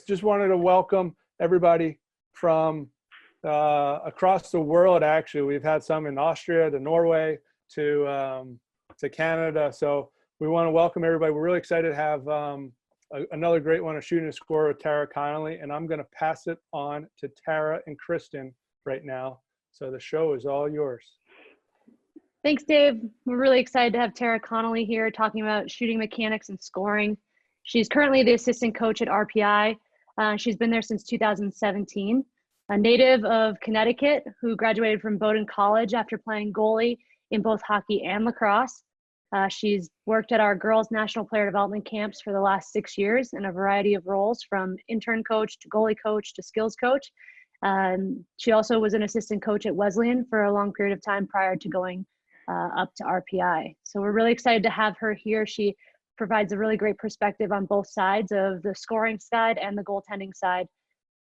guys. Just wanted to welcome everybody from across the world. Actually, we've had some in Austria, to Norway, to Canada. So we want to welcome everybody. We're really excited to have another great one, a shooting and score with Tara Connelly. And I'm going to pass it on to Tara and Kristen right now. So the show is all yours. Thanks, Dave. We're really excited to have Tara Connelly here talking about shooting mechanics and scoring. She's currently the assistant coach at RPI. She's been there since 2017. A native of Connecticut who graduated from Bowdoin College after playing goalie in both hockey and lacrosse. She's worked at our girls' national player development camps for the last 6 years in a variety of roles, from intern coach to goalie coach to skills coach. She also was an assistant coach at Wesleyan for a long period of time prior to going up to RPI. So we're really excited to have her here. She provides a really great perspective on both sides of the scoring side and the goaltending side.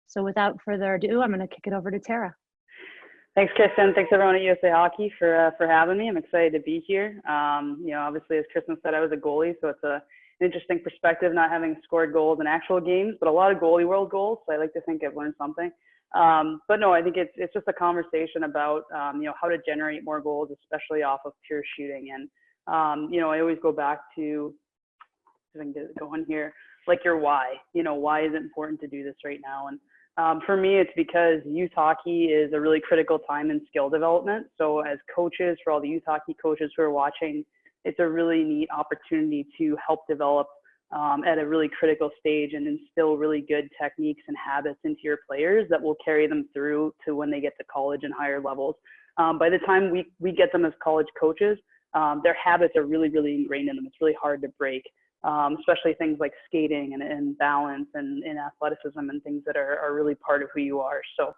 So without further ado, I'm going to kick it over to Tara. Thanks, Kristen. Thanks everyone at USA Hockey for having me. I'm excited to be here. Obviously, as Kristen said, I was a goalie, so it's an interesting perspective not having scored goals in actual games, but a lot of goalie world goals. So I like to think I've learned something. But no, I think it's just a conversation about, how to generate more goals, especially off of pure shooting. And, I always go back to, if I can get it going here, like your why. Why is it important to do this right now? And for me, it's because youth hockey is a really critical time in skill development. So as coaches, for all the youth hockey coaches who are watching, it's a really neat opportunity to help develop at a really critical stage and instill really good techniques and habits into your players that will carry them through to when they get to college and higher levels. By the time we get them as college coaches, their habits are really, really ingrained in them. It's really hard to break, especially things like skating and balance and athleticism and things that are really part of who you are. So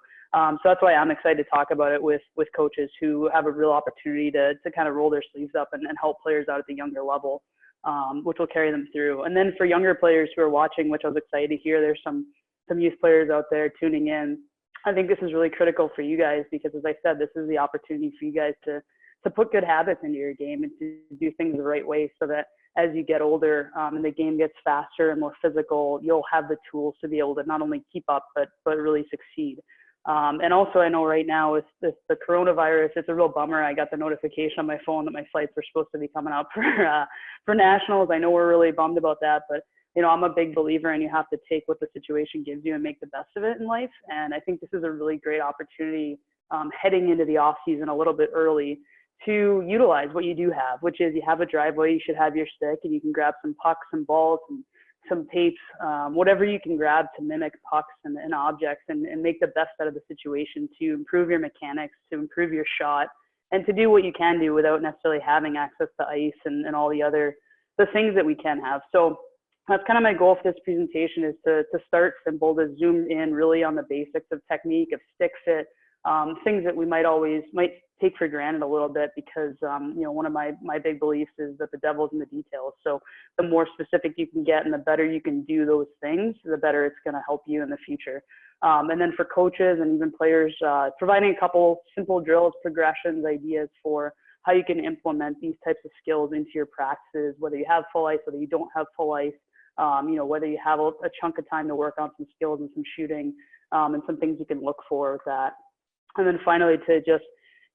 that's why I'm excited to talk about it with coaches who have a real opportunity to kind of roll their sleeves up and help players out at the younger level. Which will carry them through. And then for younger players who are watching, which I was excited to hear, there's some youth players out there tuning in. I think this is really critical for you guys because, as I said, this is the opportunity for you guys to put good habits into your game and to do things the right way so that as you get older and the game gets faster and more physical, you'll have the tools to be able to not only keep up, but really succeed. And also, I know right now with the coronavirus, it's a real bummer. I got the notification on my phone that my flights were supposed to be coming up for nationals. I know we're really bummed about that, but I'm a big believer, and you have to take what the situation gives you and make the best of it in life. And I think this is a really great opportunity heading into the off season a little bit early to utilize what you do have, which is you have a driveway, you should have your stick, and you can grab some pucks and balls and some tapes, whatever you can grab to mimic pucks and objects and make the best out of the situation to improve your mechanics, to improve your shot, and to do what you can do without necessarily having access to ice and all the things that we can have. So that's kind of my goal for this presentation, is to start simple, to zoom in really on the basics of technique, of stick fit, things that we might take for granted a little bit because, one of my big beliefs is that the devil's in the details. So the more specific you can get and the better you can do those things, the better it's going to help you in the future. And then for coaches and even players, providing a couple simple drills, progressions, ideas for how you can implement these types of skills into your practices, whether you have full ice, whether you don't have full ice, whether you have a chunk of time to work on some skills and some shooting, and some things you can look for with that. And then finally, to just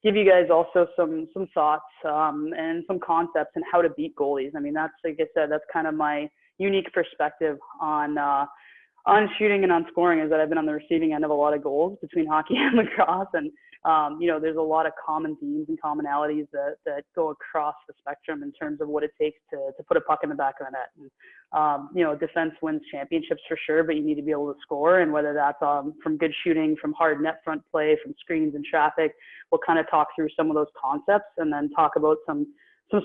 give you guys also some thoughts and some concepts and how to beat goalies. I mean, that's, like I said, that's kind of my unique perspective on shooting and on scoring, is that I've been on the receiving end of a lot of goals between hockey and lacrosse. And, there's a lot of common themes and commonalities that go across the spectrum in terms of what it takes to put a puck in the back of the net. And, defense wins championships for sure, but you need to be able to score. And whether that's from good shooting, from hard net front play, from screens and traffic, we'll kind of talk through some of those concepts and then talk about some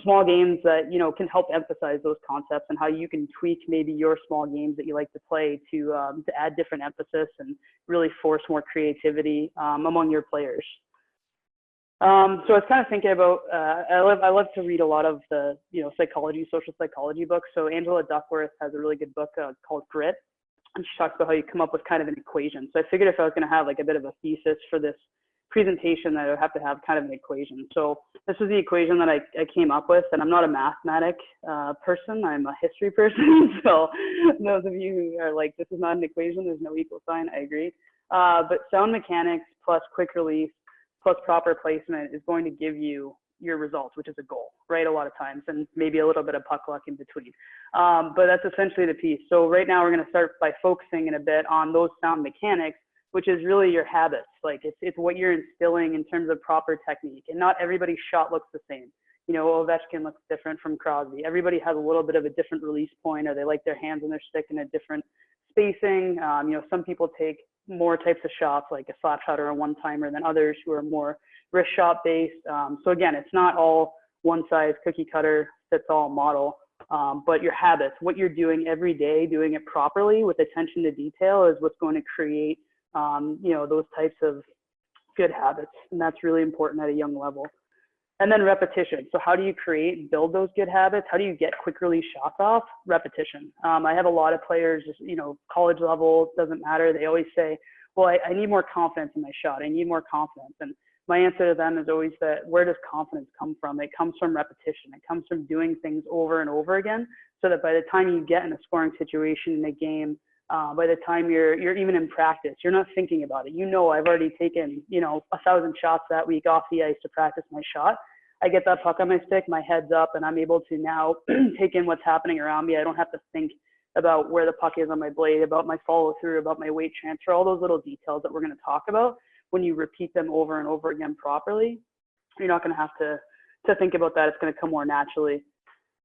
small games that, can help emphasize those concepts and how you can tweak maybe your small games that you like to play to add different emphasis and really force more creativity among your players. So I was kind of thinking about, I love to read a lot of the, social psychology books. So Angela Duckworth has a really good book called Grit, and she talks about how you come up with kind of an equation. So I figured if I was going to have like a bit of a thesis for this presentation that I would have to have kind of an equation. So this is the equation that I came up with, and I'm not a mathematic person, I'm a history person. So those of you who are like, this is not an equation, there's no equal sign, I agree. But sound mechanics plus quick release plus proper placement is going to give you your results, which is a goal, right? A lot of times, and maybe a little bit of puck luck in between. But that's essentially the piece. So right now we're going to start by focusing in a bit on those sound mechanics, which is really your habits. Like it's what you're instilling in terms of proper technique. And not everybody's shot looks the same. You know, Ovechkin looks different from Crosby. Everybody has a little bit of a different release point, or they like their hands on their stick in a different spacing. You know, some people take more types of shots, like a slap shot or a one-timer, than others who are more wrist shot based. So again, it's not all one size cookie cutter fits all model, but your habits, what you're doing every day, doing it properly with attention to detail is what's going to create you know, those types of good habits. And that's really important at a young level. And then repetition. So how do you create and build those good habits? How do you get quick release shots off? Repetition. I have a lot of players, just, you know, college level, doesn't matter. They always say, well, I need more confidence in my shot. I need more confidence. And my answer to them is always that, where does confidence come from? It comes from repetition. It comes from doing things over and over again, so that by the time you get in a scoring situation in a game, by the time you're even in practice, you're not thinking about it. You know, I've already taken, you know, 1,000 shots that week off the ice to practice my shot. I get that puck on my stick, my head's up, and I'm able to now take in what's happening around me. I don't have to think about where the puck is on my blade, about my follow through, about my weight transfer, all those little details that we're going to talk about. When you repeat them over and over again properly, you're not going to have to think about that. It's going to come more naturally.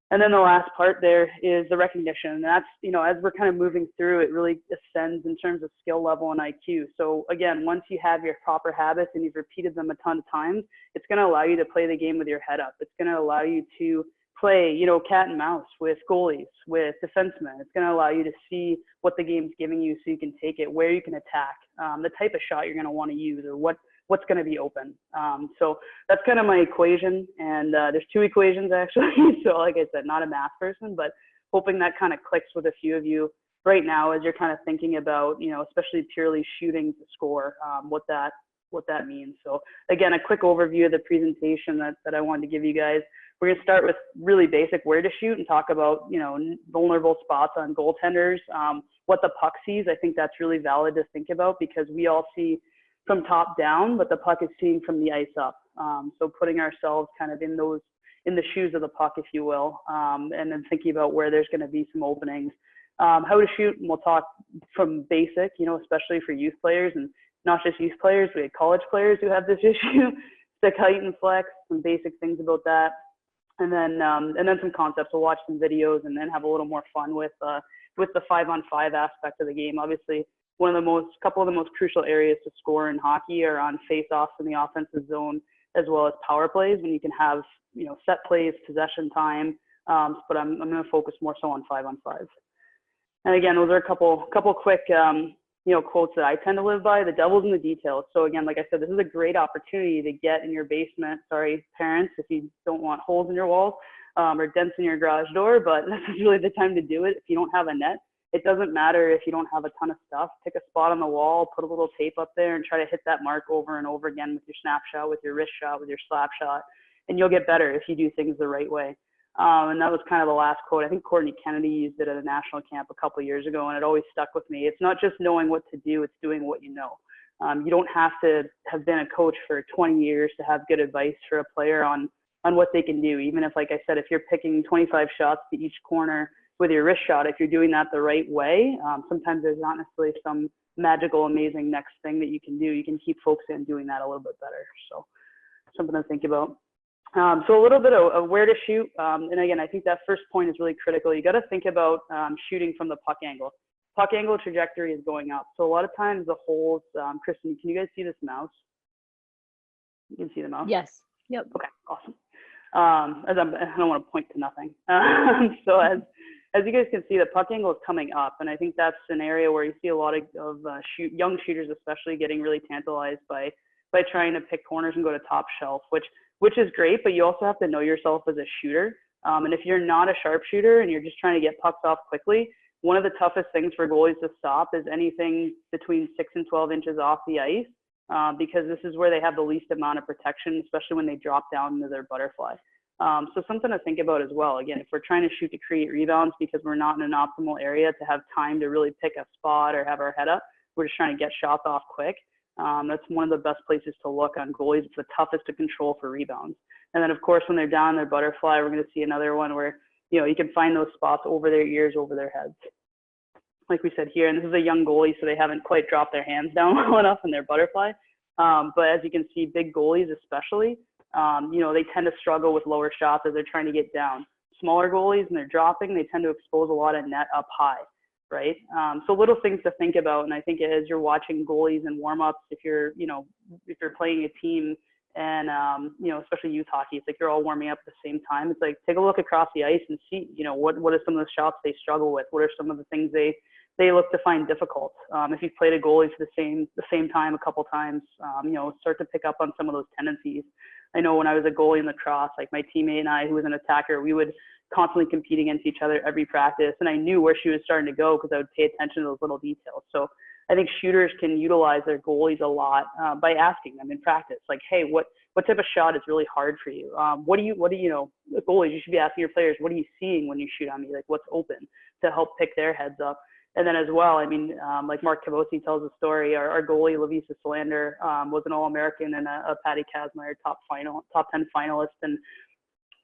And then the last part there is the recognition. And that's, you know, as we're kind of moving through, it really ascends in terms of skill level and IQ. So again, once you have your proper habits and you've repeated them a ton of times, it's going to allow you to play the game with your head up. It's going to allow you to play, you know, cat and mouse with goalies, with defensemen. It's going to allow you to see what the game's giving you so you can take it, where you can attack, the type of shot you're going to want to use, or what's going to be open. So that's kind of my equation. And there's two equations actually. So like I said, not a math person, but hoping that kind of clicks with a few of you right now as you're kind of thinking about, you know, especially purely shooting to score, what that means. So again, a quick overview of the presentation that I wanted to give you guys. We're going to start with really basic where to shoot and talk about, you know, vulnerable spots on goaltenders, what the puck sees. I think that's really valid to think about, because we all see from top down, but the puck is seeing from the ice up. So putting ourselves kind of in the shoes of the puck, if you will, and then thinking about where there's going to be some openings. How to shoot, and we'll talk from basic, you know, especially for youth players, and not just youth players, we have college players who have this issue, stick height and flex, some basic things about that. And then some concepts. We'll watch some videos and then have a little more fun with the 5-on-5 aspect of the game. Obviously, couple of the most crucial areas to score in hockey are on face-offs in the offensive zone, as well as power plays, when you can have, you know, set plays, possession time. But I'm going to focus more so on 5-on-5. And again, those are a couple quick you know, quotes that I tend to live by. The devil's in the details. So again, like I said, this is a great opportunity to get in your basement. Sorry, parents, if you don't want holes in your walls or dents in your garage door, but this is really the time to do it. If you don't have a net, it doesn't matter if you don't have a ton of stuff. Pick a spot on the wall, put a little tape up there, and try to hit that mark over and over again with your snapshot, with your wrist shot, with your slap shot, and you'll get better if you do things the right way. And that was kind of the last quote. I think Connelly used it at a national camp a couple of years ago, and it always stuck with me. It's not just knowing what to do, it's doing what you know. You don't have to have been a coach for 20 years to have good advice for a player on what they can do. Even if, like I said, if you're picking 25 shots to each corner with your wrist shot, if you're doing that the right way, sometimes there's not necessarily some magical, amazing next thing that you can do. You can keep focusing on doing that a little bit better. So something to think about. So a little bit of where to shoot. And again, I think that first point is really critical. You got to think about shooting from the puck angle. Puck angle trajectory is going up. So a lot of times the holes, Kristen, can you guys see this mouse? You can see the mouse? Yes. Yep. Okay, awesome. I don't want to point to nothing. So as you guys can see, the puck angle is coming up. And I think that's an area where you see a lot of young shooters especially getting really tantalized by trying to pick corners and go to top shelf, which is great, but you also have to know yourself as a shooter. And if you're not a sharpshooter and you're just trying to get pucks off quickly, one of the toughest things for goalies to stop is anything between 6 and 12 inches off the ice because this is where they have the least amount of protection, especially when they drop down into their butterfly. So something to think about as well. Again, if we're trying to shoot to create rebounds because we're not in an optimal area to have time to really pick a spot or have our head up, we're just trying to get shots off quick. That's one of the best places to look on goalies. It's the toughest to control for rebounds. And then, of course, when they're down in their butterfly, we're going to see another one where, you can find those spots over their ears, over their heads. Like we said here, and this is a young goalie, so they haven't quite dropped their hands down well enough in their butterfly. But as you can see, big goalies especially, they tend to struggle with lower shots as they're trying to get down. Smaller goalies, and they're dropping, they tend to expose a lot of net up high, right? So little things to think about. And I think as you're watching goalies and warm-ups, if you're playing a team and, especially youth hockey, it's like you're all warming up at the same time. It's like, take a look across the ice and see, what are some of the shots they struggle with? What are some of the things they look to find difficult? If you've played a goalie for the same time a couple times, start to pick up on some of those tendencies. I know when I was a goalie in lacrosse, like my teammate and I, who was an attacker, we would constantly compete against each other every practice. And I knew where she was starting to go because I would pay attention to those little details. So I think shooters can utilize their goalies a lot by asking them in practice, like, hey, what type of shot is really hard for you? What do you, goalies, you should be asking your players, what are you seeing when you shoot on me? Like, what's open, to help pick their heads up. And then as well, like Mark Cavosi tells a story, our goalie, Lavisa Solander, was an All-American and a Patty Kazmaier top 10 finalist. And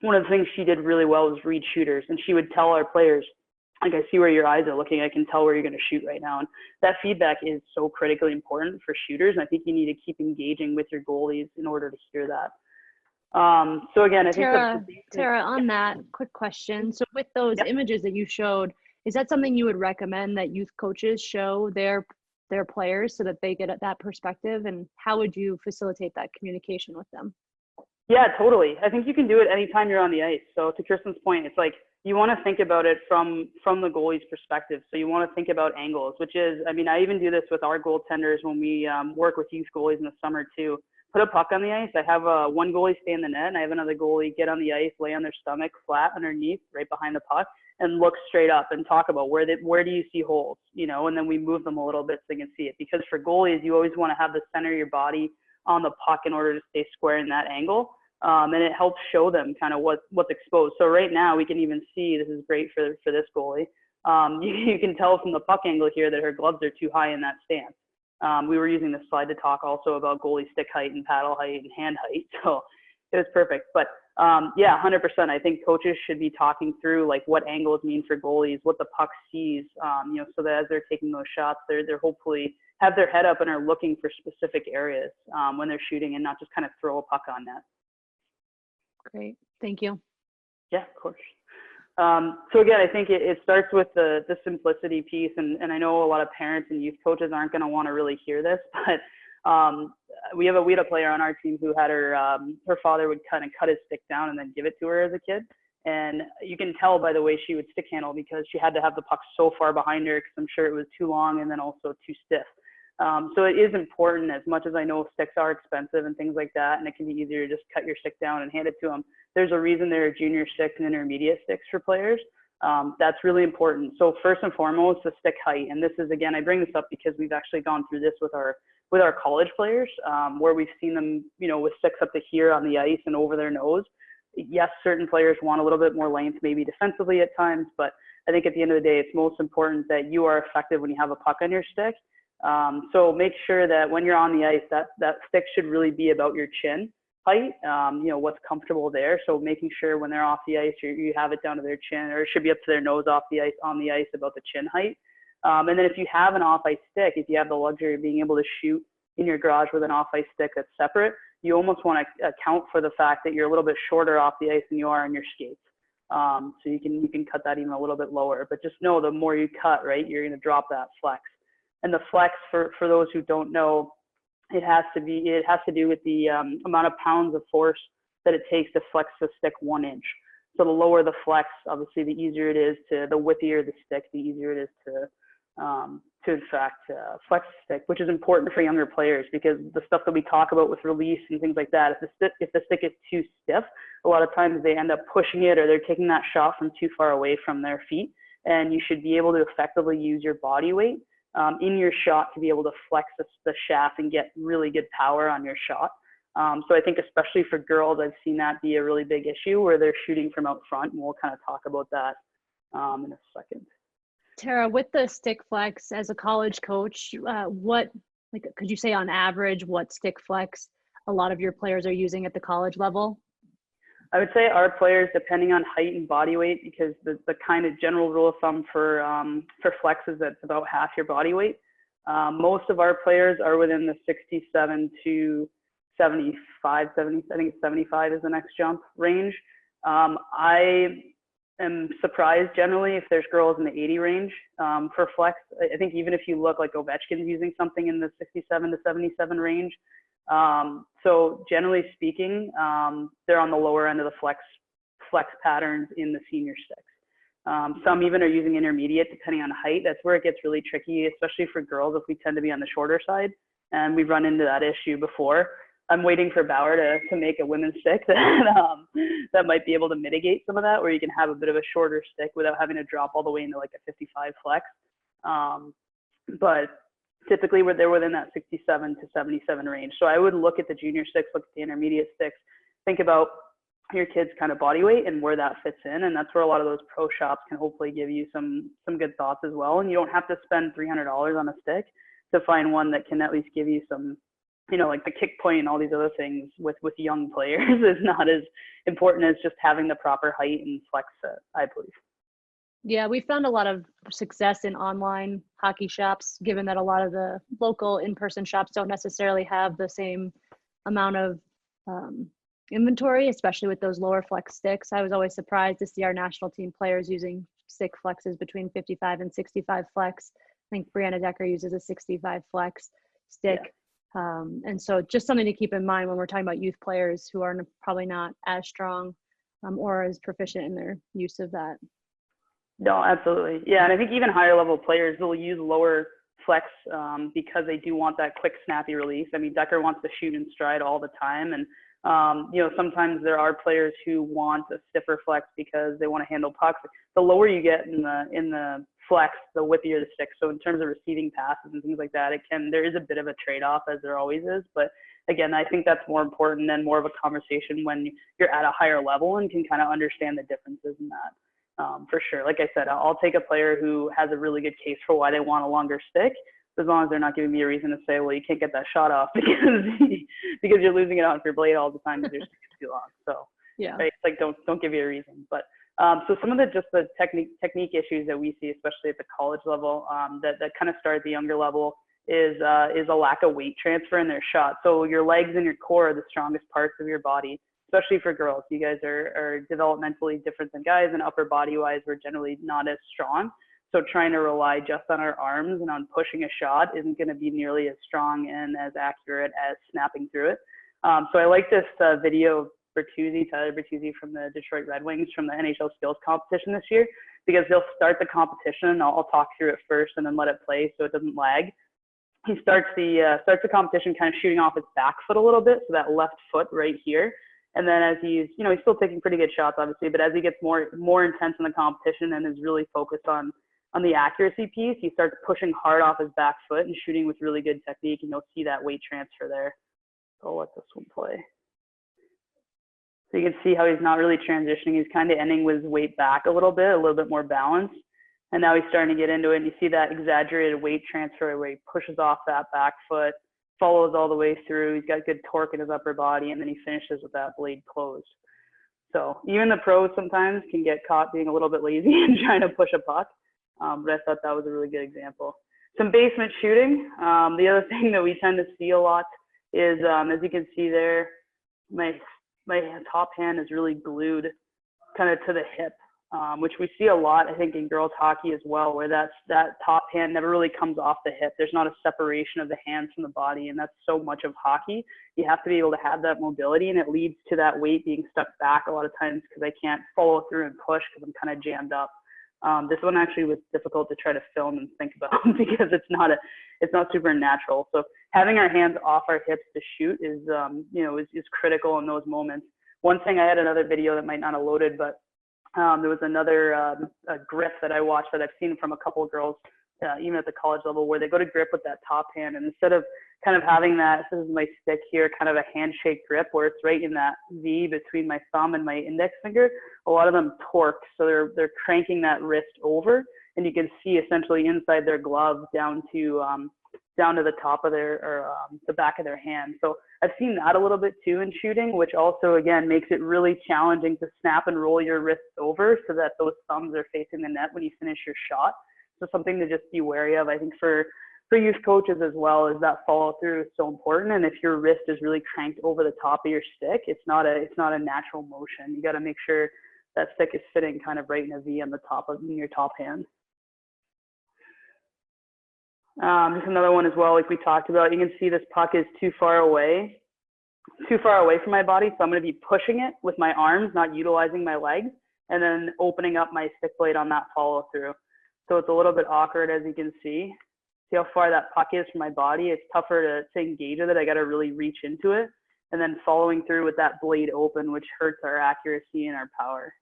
one of the things she did really well was read shooters. And she would tell our players, like, I see where your eyes are looking. I can tell where you're going to shoot right now. And that feedback is so critically important for shooters. And I think you need to keep engaging with your goalies in order to hear that. So again, I think Tara, on that, quick question. So with those images that you showed, is that something you would recommend that youth coaches show their players so that they get at that perspective? And how would you facilitate that communication with them? Yeah, totally. I think you can do it anytime you're on the ice. So to Kristen's point, it's like you want to think about it from the goalie's perspective. So you want to think about angles, which is, I even do this with our goaltenders when we work with youth goalies in the summer too. Put a puck on the ice. I have one goalie stay in the net, and I have another goalie get on the ice, lay on their stomach flat underneath, right behind the puck, and look straight up and talk about where do you see holes, and then we move them a little bit so they can see it. Because for goalies, you always want to have the center of your body on the puck in order to stay square in that angle. And it helps show them kind of what's exposed. So right now we can even see, this is great for this goalie. You can tell from the puck angle here that her gloves are too high in that stance. We were using this slide to talk also about goalie stick height and paddle height and hand height. So it was perfect. But 100%. I think coaches should be talking through like what angles mean for goalies, what the puck sees, so that as they're taking those shots, they're hopefully have their head up and are looking for specific areas when they're shooting and not just kind of throw a puck on net. Great. Thank you. Yeah, of course. So again, I think it starts with the simplicity piece, and I know a lot of parents and youth coaches aren't going to want to really hear this, but we had a player on our team who had her father would kind of cut his stick down and then give it to her as a kid, and you can tell by the way she would stick handle because she had to have the puck so far behind her because I'm sure it was too long and then also too stiff. So it is important, as much as I know sticks are expensive and things like that, and it can be easier to just cut your stick down and hand it to them. There's a reason there are junior sticks and intermediate sticks for players. That's really important. So first and foremost, the stick height. And this is, again, I bring this up because we've actually gone through this with our college players, where we've seen them, with sticks up to here on the ice and over their nose. Yes, certain players want a little bit more length, maybe defensively at times, but I think at the end of the day, it's most important that you are effective when you have a puck on your stick. So make sure that when you're on the ice, that stick should really be about your chin height, what's comfortable there. So making sure when they're off the ice, you have it down to their chin, or it should be up to their nose off the ice, on the ice, about the chin height. And then if you have an off-ice stick, if you have the luxury of being able to shoot in your garage with an off-ice stick that's separate, you almost want to account for the fact that you're a little bit shorter off the ice than you are on your skates. So you can cut that even a little bit lower, but just know the more you cut, right, you're going to drop that flex. And the flex, for those who don't know, it has to do with the amount of pounds of force that it takes to flex the stick 1 inch. So the lower the flex, obviously, the easier it is the whippier the stick, the easier it is to in fact flex the stick, which is important for younger players because the stuff that we talk about with release and things like that, if the stick is too stiff, a lot of times they end up pushing it or they're taking that shot from too far away from their feet. And you should be able to effectively use your body weight in your shot to be able to flex the shaft and get really good power on your shot. So I think especially for girls, I've seen that be a really big issue where they're shooting from out front, and we'll kind of talk about that in a second. Tara, with the stick flex as a college coach, could you say on average what stick flex a lot of your players are using at the college level? I would say our players, depending on height and body weight, because the kind of general rule of thumb for flex is that it's about half your body weight. Most of our players are within the 67 to 75, 70, I think it's 75 is the next jump range. I am surprised generally if there's girls in the 80 range for flex. I think even if you look like Ovechkin's using something in the 67 to 77 range. So generally speaking, they're on the lower end of the flex patterns in the senior sticks. Some even are using intermediate depending on height. That's where it gets really tricky, especially for girls if we tend to be on the shorter side. And we've run into that issue before. I'm waiting for Bauer to make a women's stick that might be able to mitigate some of that, where you can have a bit of a shorter stick without having to drop all the way into like a 55 flex. But typically they're within that 67 to 77 range. So I would look at the junior sticks, look at the intermediate sticks, think about your kid's kind of body weight and where that fits in. And that's where a lot of those pro shops can hopefully give you some good thoughts as well. And you don't have to spend $300 on a stick to find one that can at least give you some, like the kick point and all these other things with young players is not as important as just having the proper height and flex set, I believe. Yeah, we found a lot of success in online hockey shops, given that a lot of the local in-person shops don't necessarily have the same amount of inventory, especially with those lower flex sticks. I was always surprised to see our national team players using stick flexes between 55 and 65 flex. I think Brianna Decker uses a 65 flex stick. Yeah. And so just something to keep in mind when we're talking about youth players who are probably not as strong or as proficient in their use of that. No, absolutely. Yeah, and I think even higher level players will use lower flex because they do want that quick, snappy release. I mean, Decker wants to shoot in stride all the time. And, sometimes there are players who want a stiffer flex because they want to handle pucks. The lower you get in the flex, the whippier the stick. So in terms of receiving passes and things like that, there is a bit of a trade-off, as there always is. But again, I think that's more important and more of a conversation when you're at a higher level and can kind of understand the differences in that. For sure. Like I said, I'll take a player who has a really good case for why they want a longer stick, as long as they're not giving me a reason to say, well, you can't get that shot off because you're losing it off your blade all the time because your stick is too long. So yeah, right? It's like don't give you a reason. But so some of the technique issues that we see, especially at the college level, that kind of start at the younger level, is a lack of weight transfer in their shot. So your legs and your core are the strongest parts of your body, especially for girls. You guys are developmentally different than guys, and upper body wise, we're generally not as strong. So trying to rely just on our arms and on pushing a shot isn't going to be nearly as strong and as accurate as snapping through it. So I like this video of Tyler Bertuzzi from the Detroit Red Wings from the NHL skills competition this year, because they'll start the competition. I'll talk through it first and then let it play so it doesn't lag. He starts the competition kind of shooting off his back foot a little bit, so that left foot right here. And then as he's still taking pretty good shots, obviously, but as he gets more intense in the competition and is really focused on the accuracy piece, he starts pushing hard off his back foot and shooting with really good technique, and you'll see that weight transfer there. So I'll let this one play. So you can see how he's not really transitioning. He's kind of ending with his weight back a little bit more balanced. And now he's starting to get into it, and you see that exaggerated weight transfer where he pushes off that back foot, follows all the way through. He's got good torque in his upper body, and then he finishes with that blade closed. So even the pros sometimes can get caught being a little bit lazy and trying to push a puck. But I thought that was a really good example. Some basement shooting. The other thing that we tend to see a lot is, as you can see there, my top hand is really glued kind of to the hip, which we see a lot, I think, in girls hockey as well, where that top hand never really comes off the hip. There's not a separation of the hands from the body, and that's so much of hockey. You have to be able to have that mobility, and it leads to that weight being stuck back a lot of times because I can't follow through and push because I'm kind of jammed up. This one actually was difficult to try to film and think about because it's not super natural. So having our hands off our hips to shoot is critical in those moments. One thing, I had another video that might not have loaded, but there was another a grip that I watched that I've seen from a couple of girls even at the college level, where they go to grip with that top hand, and instead of kind of having that, this is my stick here, kind of a handshake grip where it's right in that V between my thumb and my index finger, a lot of them torque. So they're cranking that wrist over, and you can see essentially inside their glove down to the top of their, or the back of their hand. So I've seen that a little bit too in shooting, which also, again, makes it really challenging to snap and roll your wrists over so that those thumbs are facing the net when you finish your shot. So something to just be wary of, I think, for youth coaches as well, is that follow through is so important. And if your wrist is really cranked over the top of your stick, it's not a natural motion. You got to make sure that stick is sitting kind of right in a V on the top of your top hand. Just another one as well, like we talked about, you can see this puck is too far away from my body. So I'm going to be pushing it with my arms, not utilizing my legs, and then opening up my stick blade on that follow through. So it's a little bit awkward, as you can see. See how far that puck is from my body? It's tougher to engage with it. I got to really reach into it, and then following through with that blade open, which hurts our accuracy and our power.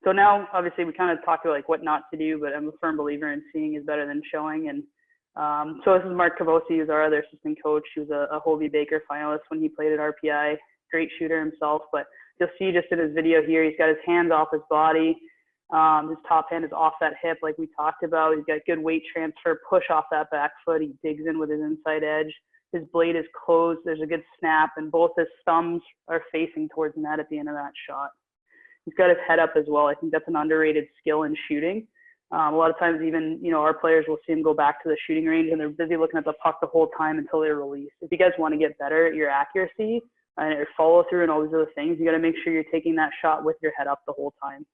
So now, obviously, we kind of talked about like what not to do, but I'm a firm believer in seeing is better than showing. And so this is Mark Cavosi, who's our other assistant coach. He was a Hobie Baker finalist when he played at RPI. Great shooter himself, but you'll see just in his video here, he's got his hands off his body. His top hand is off that hip, like we talked about. He's got good weight transfer, push off that back foot. He digs in with his inside edge. His blade is closed. There's a good snap, and both his thumbs are facing towards net at the end of that shot. He's got his head up as well. I think that's an underrated skill in shooting. A lot of times, even our players will see him go back to the shooting range, and they're busy looking at the puck the whole time until they're released. If you guys want to get better at your accuracy and your follow through and all these other things, you got to make sure you're taking that shot with your head up the whole time.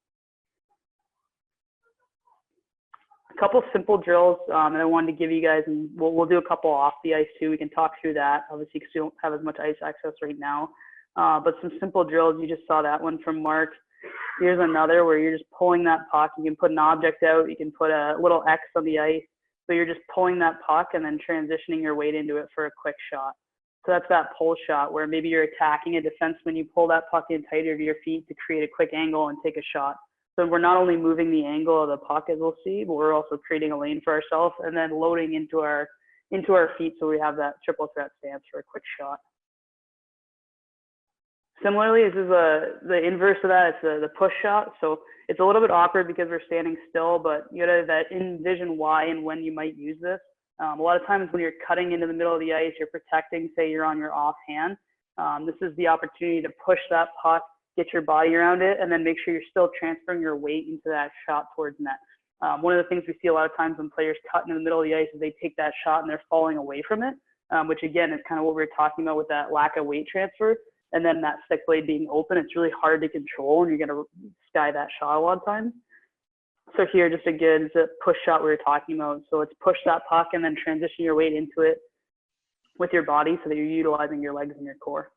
A couple simple drills, and I wanted to give you guys, and we'll do a couple off the ice too. We can talk through that, obviously, because we don't have as much ice access right now. But some simple drills. You just saw that one from Mark. Here's another where you're just pulling that puck. You can put an object out. You can put a little X on the ice. So you're just pulling that puck and then transitioning your weight into it for a quick shot. So that's that pull shot where maybe you're attacking a defenseman. You pull that puck in tighter to your feet to create a quick angle and take a shot. So we're not only moving the angle of the puck, as we'll see, but we're also creating a lane for ourselves and then loading into our feet so we have that triple threat stance for a quick shot. Similarly, this is the inverse of that. It's the push shot. So it's a little bit awkward because we're standing still, but you gotta envision why and when you might use this. A lot of times when you're cutting into the middle of the ice, you're protecting, say you're on your offhand. This is the opportunity to push that puck, get your body around it, and then make sure you're still transferring your weight into that shot towards net. One of the things we see a lot of times when players cut into the middle of the ice is they take that shot and they're falling away from it, which again is kind of what we were talking about with that lack of weight transfer. And then that stick blade being open, it's really hard to control, and you're going to sky that shot a lot of times. So here, just again, it's a push shot we were talking about. So it's push that puck and then transition your weight into it with your body so that you're utilizing your legs and your core.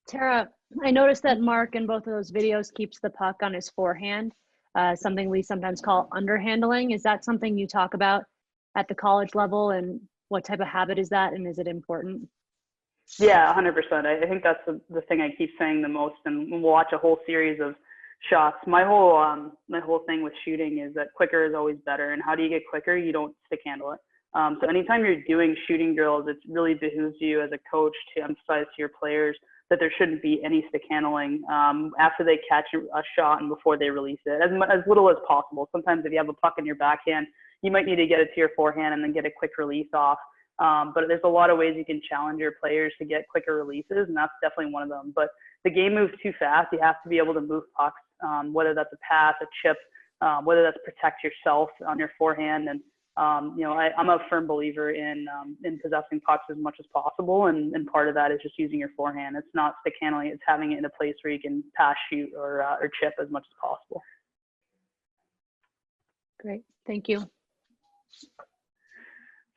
Tara, I noticed that Mark in both of those videos keeps the puck on his forehand, something we sometimes call underhandling. Is that something you talk about at the college level, and what type of habit is that, and is it important? Yeah, 100%. I think that's the thing I keep saying the most, and we'll watch a whole series of shots. My whole thing with shooting is that quicker is always better. And how do you get quicker? You don't stick handle it. So anytime you're doing shooting drills, it really behooves you as a coach to emphasize to your players that there shouldn't be any stick handling after they catch a shot and before they release it, as little as possible. Sometimes if you have a puck in your backhand, you might need to get it to your forehand and then get a quick release off. But there's a lot of ways you can challenge your players to get quicker releases, and that's definitely one of them. But the game moves too fast. You have to be able to move pucks, whether that's a pass, a chip, whether that's protect yourself on your forehand. And, I'm a firm believer in possessing pucks as much as possible. And part of that is just using your forehand. It's not stick handling. It's having it in a place where you can pass, shoot, or chip as much as possible. Great. Thank you.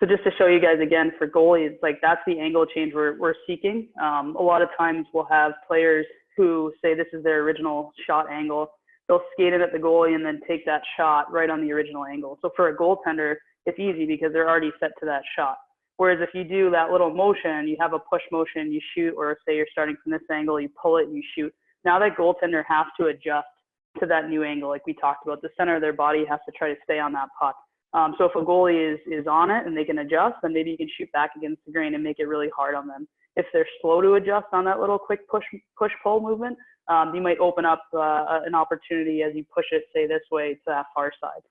So just to show you guys again, for goalies, like that's the angle change we're seeking. A lot of times we'll have players who say this is their original shot angle. They'll skate it at the goalie and then take that shot right on the original angle. So for a goaltender, it's easy because they're already set to that shot. Whereas if you do that little motion, you have a push motion, you shoot, or say you're starting from this angle, you pull it and you shoot. Now that goaltender has to adjust to that new angle like we talked about. The center of their body has to try to stay on that puck. So if a goalie is on it and they can adjust, then maybe you can shoot back against the grain and make it really hard on them. If they're slow to adjust on that little quick push-pull movement, you might open up an opportunity as you push it, say, this way to that far side.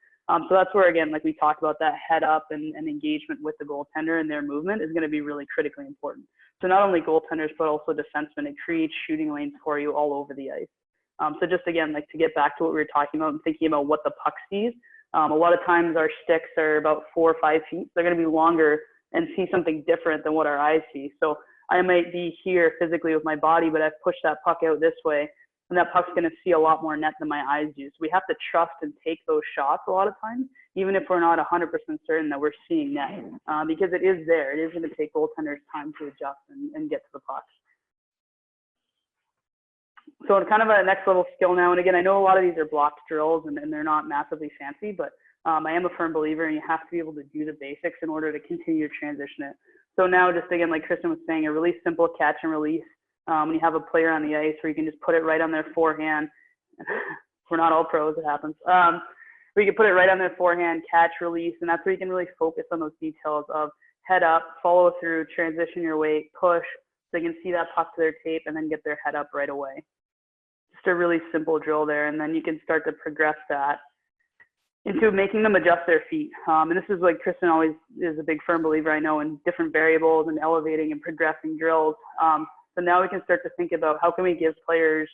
So that's where, again, like we talked about, that head up and engagement with the goaltender and their movement is going to be really critically important. So not only goaltenders, but also defensemen, it creates shooting lanes for you all over the ice. So just, again, like to get back to what we were talking about and thinking about what the puck sees, a lot of times our sticks are about 4 or 5 feet. They're going to be longer and see something different than what our eyes see. So I might be here physically with my body, but I've pushed that puck out this way, and that puck's going to see a lot more net than my eyes do. So we have to trust and take those shots a lot of times, even if we're not 100% certain that we're seeing net, because it is there. It is going to take goaltenders time to adjust and get to the puck. So it's kind of a next level skill now. And again, I know a lot of these are blocked drills and they're not massively fancy, but I am a firm believer and you have to be able to do the basics in order to continue to transition it. So now just again, like Kristen was saying, a really simple catch and release. When you have a player on the ice where you can just put it right on their forehand. We're not all pros, it happens. Where you can put it right on their forehand, catch, release, and that's where you can really focus on those details of head up, follow through, transition your weight, push, so they can see that puck to their tape and then get their head up right away. Just a really simple drill there, and then you can start to progress that into making them adjust their feet. And this is like Kristen always is a big firm believer, I know, in different variables and elevating and progressing drills. So now we can start to think about how can we give players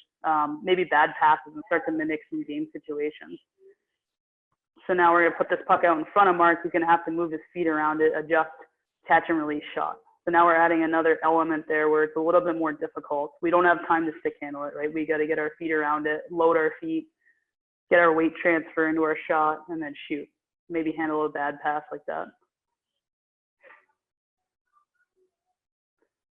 maybe bad passes and start to mimic some game situations. So now we're going to put this puck out in front of Mark. He's going to have to move his feet around it, adjust, catch and release shot. So now we're adding another element there where it's a little bit more difficult. We don't have time to stick handle it, right? We got to get our feet around it, load our feet, get our weight transfer into our shot, and then shoot. Maybe handle a bad pass like that.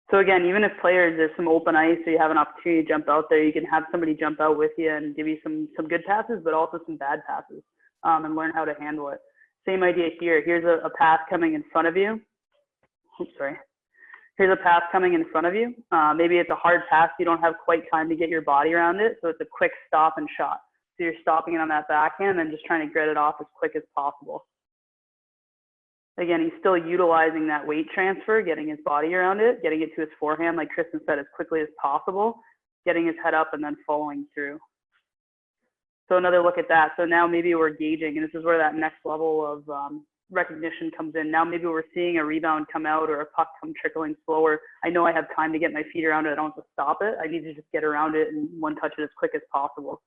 So again, even if players, there's some open ice, so you have an opportunity to jump out there, you can have somebody jump out with you and give you some good passes, but also some bad passes, and learn how to handle it. Same idea here. Here's a pass coming in front of you. Oops, sorry. Here's a pass coming in front of you. Maybe it's a hard pass. You don't have quite time to get your body around it, so it's a quick stop and shot. So you're stopping it on that backhand and just trying to get it off as quick as possible. Again, he's still utilizing that weight transfer, getting his body around it, getting it to his forehand, like Kristen said, as quickly as possible, getting his head up and then following through. So another look at that. So now maybe we're gauging, and this is where that next level of recognition comes in. Now maybe we're seeing a rebound come out or a puck come trickling slower. I know I have time to get my feet around it. I don't have to stop it. I need to just get around it and one touch it as quick as possible.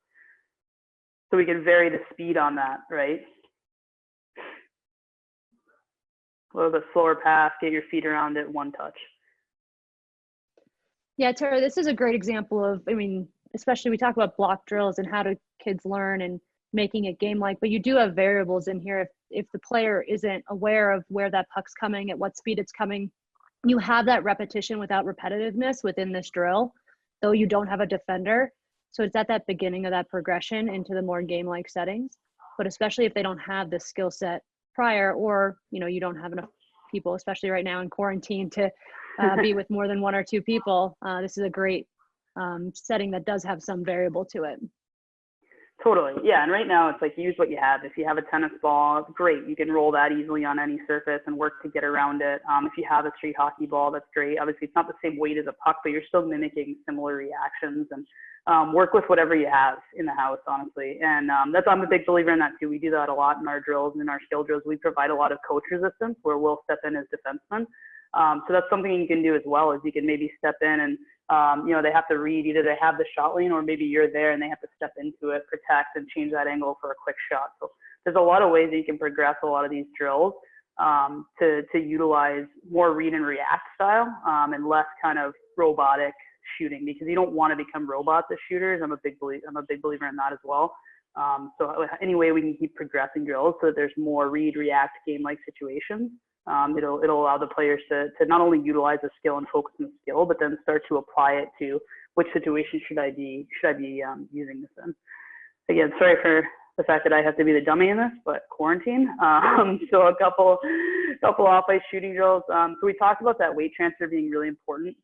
So we can vary the speed on that, right? A little bit slower pass, get your feet around it, one touch. Yeah, Tara, this is a great example of, I mean, especially we talk about block drills and how do kids learn and making it game-like, but you do have variables in here. If the player isn't aware of where that puck's coming, at what speed it's coming, you have that repetition without repetitiveness within this drill, though you don't have a defender. So it's at that beginning of that progression into the more game-like settings. But especially if they don't have the skill set prior, or you don't have enough people, especially right now in quarantine, to be with more than 1 or 2 people, this is a great setting that does have some variable to it. Totally. Yeah. And right now it's like, use what you have. If you have a tennis ball, great. You can roll that easily on any surface and work to get around it. If you have a street hockey ball, that's great. Obviously it's not the same weight as a puck, but you're still mimicking similar reactions, and work with whatever you have in the house, honestly. And I'm a big believer in that too. We do that a lot in our drills and in our skill drills. We provide a lot of coach resistance where we'll step in as defensemen. So that's something you can do as well, is you can maybe step in and, they have to read, either they have the shot lane or maybe you're there and they have to step into it, protect, and change that angle for a quick shot. So there's a lot of ways that you can progress a lot of these drills to utilize more read and react style and less kind of robotic shooting, because you don't want to become robots as shooters. I'm a big believer in that as well. So any way we can keep progressing drills so that there's more read, react, game-like situations, it'll allow the players to not only utilize the skill and focus on the skill, but then start to apply it to which situation should I be using this in. Again, sorry for the fact that I have to be the dummy in this, but quarantine. So a couple off-ice shooting drills. So we talked about that weight transfer being really important.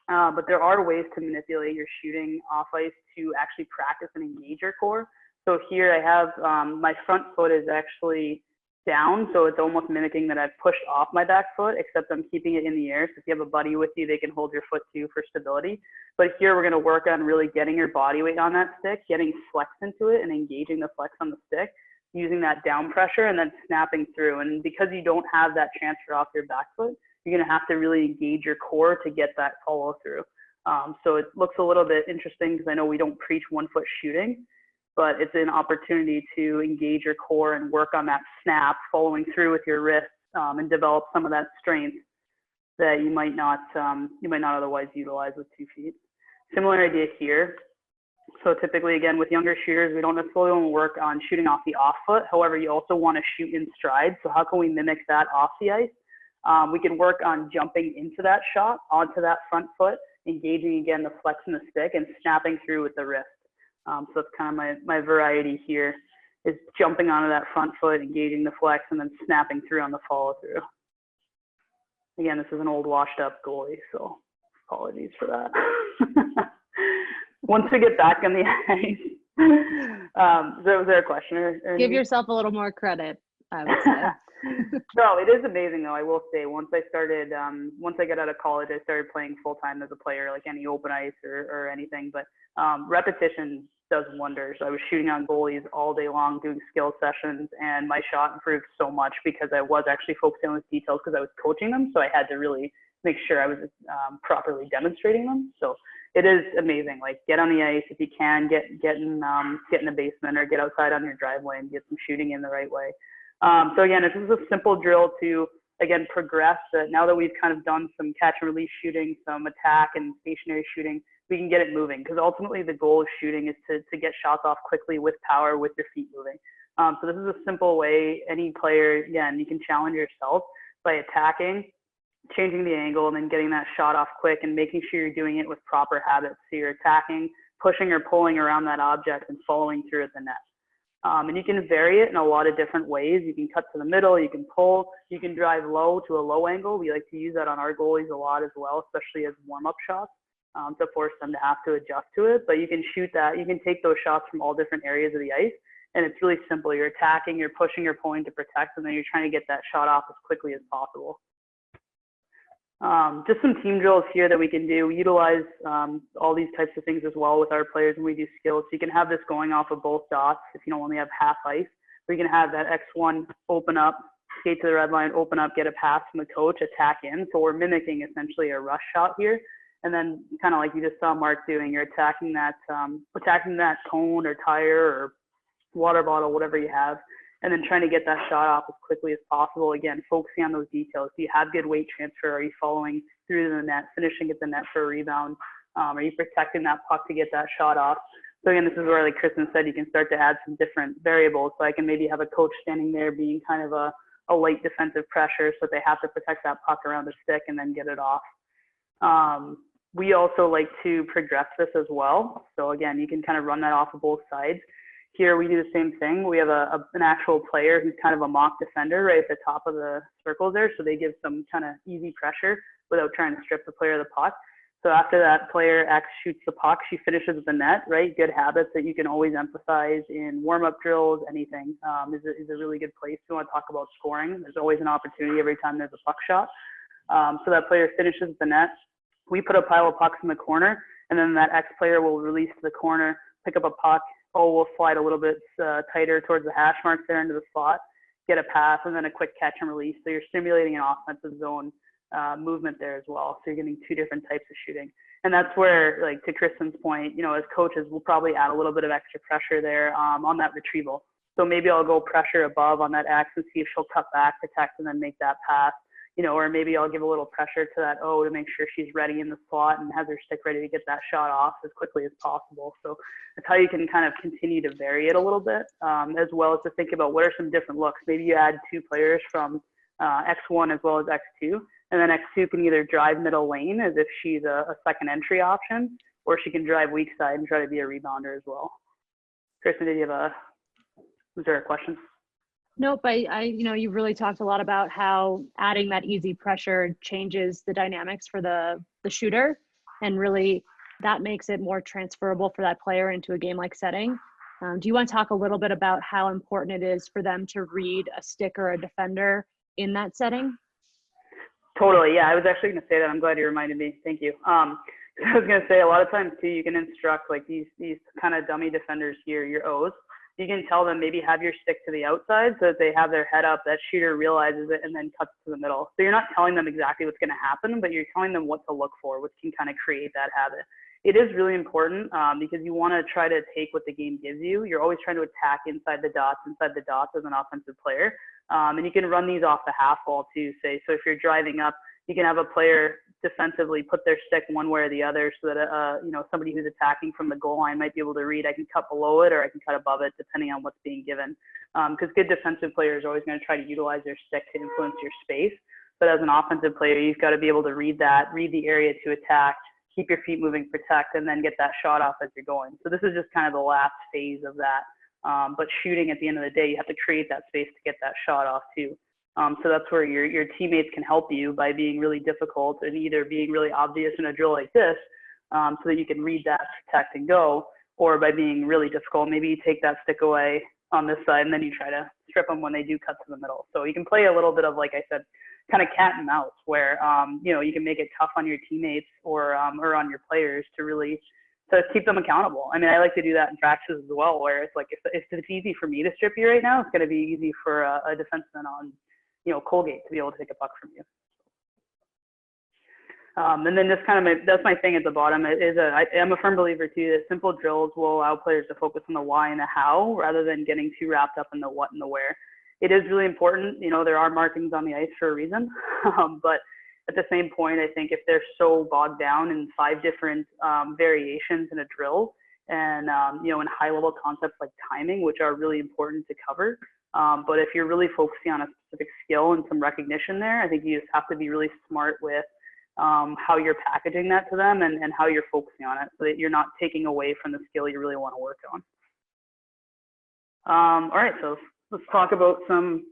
But there are ways to manipulate your shooting off ice to actually practice and engage your core. So here I have my front foot is actually down, so it's almost mimicking that I've pushed off my back foot, except I'm keeping it in the air. So if you have a buddy with you, they can hold your foot too for stability. But here we're going to work on really getting your body weight on that stick, getting flex into it and engaging the flex on the stick, using that down pressure and then snapping through. And because you don't have that transfer off your back foot, you're going to have to really engage your core to get that follow through. So it looks a little bit interesting because I know we don't preach 1 foot shooting, but it's an opportunity to engage your core and work on that snap, following through with your wrist, and develop some of that strength that you might not otherwise utilize with 2 feet. Similar idea here. So typically, again, with younger shooters, we don't necessarily want to work on shooting off the off foot. However, you also want to shoot in stride. So how can we mimic that off the ice? We can work on jumping into that shot onto that front foot, engaging again the flex in the stick and snapping through with the wrist. So that's kind of my variety here, is jumping onto that front foot, engaging the flex, and then snapping through on the follow through. Again, this is an old washed up goalie, so apologies for that. Once we get back on the ice, was there a question? Or Give yourself a little more credit, I would say. No, it is amazing though. I will say, once I got out of college, I started playing full time as a player, like any open ice or anything. But repetition does wonders. I was shooting on goalies all day long, doing skill sessions, and my shot improved so much because I was actually focusing on those details because I was coaching them. So I had to really make sure I was properly demonstrating them. So it is amazing. Like, get on the ice if you can, get in the basement or get outside on your driveway and get some shooting in the right way. So again, this is a simple drill to, again, progress. Now that we've kind of done some catch and release shooting, some attack and stationary shooting, we can get it moving, because ultimately the goal of shooting is to get shots off quickly with power, with your feet moving. So this is a simple way any player, again, you can challenge yourself by attacking, changing the angle, and then getting that shot off quick and making sure you're doing it with proper habits. So you're attacking, pushing or pulling around that object and following through at the net. And you can vary it in a lot of different ways. You can cut to the middle, you can pull, you can drive low to a low angle. We like to use that on our goalies a lot as well, especially as warm-up shots, to force them to have to adjust to it. But you can shoot that, you can take those shots from all different areas of the ice. And it's really simple. You're attacking, you're pushing, you're pulling to protect, and then you're trying to get that shot off as quickly as possible. Just some team drills here that we can do. We utilize all these types of things as well with our players when we do skills. So you can have this going off of both dots if you don't only have half ice. We can have that X1 open up, skate to the red line, open up, get a pass from the coach, attack in. So we're mimicking essentially a rush shot here. And then kind of like you just saw Mark doing, you're attacking that cone or tire or water bottle, whatever you have, and then trying to get that shot off as quickly as possible. Again, focusing on those details. Do you have good weight transfer? Are you following through the net, finishing at the net for a rebound? Are you protecting that puck to get that shot off? So again, this is where, like Kristen said, you can start to add some different variables. So I can maybe have a coach standing there being kind of a light defensive pressure, so they have to protect that puck around the stick and then get it off. We also like to progress this as well. So again, you can kind of run that off of both sides. Here we do the same thing. We have an actual player who's kind of a mock defender right at the top of the circles there. So they give some kind of easy pressure without trying to strip the player of the puck. So after that player X shoots the puck, she finishes at the net, right? Good habits that you can always emphasize in warm-up drills, anything is a really good place. If you want to talk about scoring, there's always an opportunity every time there's a puck shot. So that player finishes at the net. We put a pile of pucks in the corner, and then that X player will release to the corner, pick up a puck. We'll slide a little bit tighter towards the hash marks there into the slot, get a pass, and then a quick catch and release. So you're stimulating an offensive zone movement there as well. So you're getting two different types of shooting. And that's where, like, to Kristen's point, you know, as coaches, we'll probably add a little bit of extra pressure there on that retrieval. So maybe I'll go pressure above on that X and see if she'll cut back, protect, and then make that pass. You know, or maybe I'll give a little pressure to that O to make sure she's ready in the slot and has her stick ready to get that shot off as quickly as possible. So that's how you can kind of continue to vary it a little bit, as well as to think about what are some different looks. Maybe you add two players from X1 as well as X2, and then X2 can either drive middle lane as if she's a second entry option, or she can drive weak side and try to be a rebounder as well. Kristen, was there a question? Nope, you know, you've really talked a lot about how adding that easy pressure changes the dynamics for the shooter, and really that makes it more transferable for that player into a game-like setting. Do you want to talk a little bit about how important it is for them to read a stick or a defender in that setting? Totally. Yeah, I was actually going to say that. I'm glad you reminded me. Thank you. I was going to say a lot of times too, you can instruct like these kind of dummy defenders here, your O's. You can tell them maybe have your stick to the outside so that they have their head up, that shooter realizes it and then cuts to the middle. So you're not telling them exactly what's going to happen, but you're telling them what to look for, which can kind of create that habit. It is really important because you want to try to take what the game gives you. You're always trying to attack inside the dots as an offensive player. And you can run these off the half wall too, say. So if you're driving up, you can have a player defensively put their stick one way or the other so that, somebody who's attacking from the goal line might be able to read, I can cut below it or I can cut above it, depending on what's being given. Because good defensive players are always going to try to utilize their stick to influence your space. But as an offensive player, you've got to be able to read the area to attack, keep your feet moving, protect, and then get that shot off as you're going. So this is just kind of the last phase of that. But shooting, at the end of the day, you have to create that space to get that shot off too. So that's where your teammates can help you by being really difficult and either being really obvious in a drill like this so that you can read that, protect, and go, or by being really difficult. Maybe you take that stick away on this side and then you try to strip them when they do cut to the middle. So you can play a little bit of, like I said, kind of cat and mouse where, you can make it tough on your teammates or on your players to keep them accountable. I mean, I like to do that in practice as well, where it's like, if it's easy for me to strip you right now, it's going to be easy for a defenseman on, Colgate to be able to take a puck from you. And then that's my thing at the bottom. I'm a firm believer too that simple drills will allow players to focus on the why and the how rather than getting too wrapped up in the what and the where. It is really important. There are markings on the ice for a reason, but at the same point, I think if they're so bogged down in 5 different variations in a drill and, in high-level concepts like timing, which are really important to cover, but if you're really focusing on a specific skill and some recognition there, I think you just have to be really smart with how you're packaging that to them and how you're focusing on it so that you're not taking away from the skill you really want to work on. All right, so let's talk about some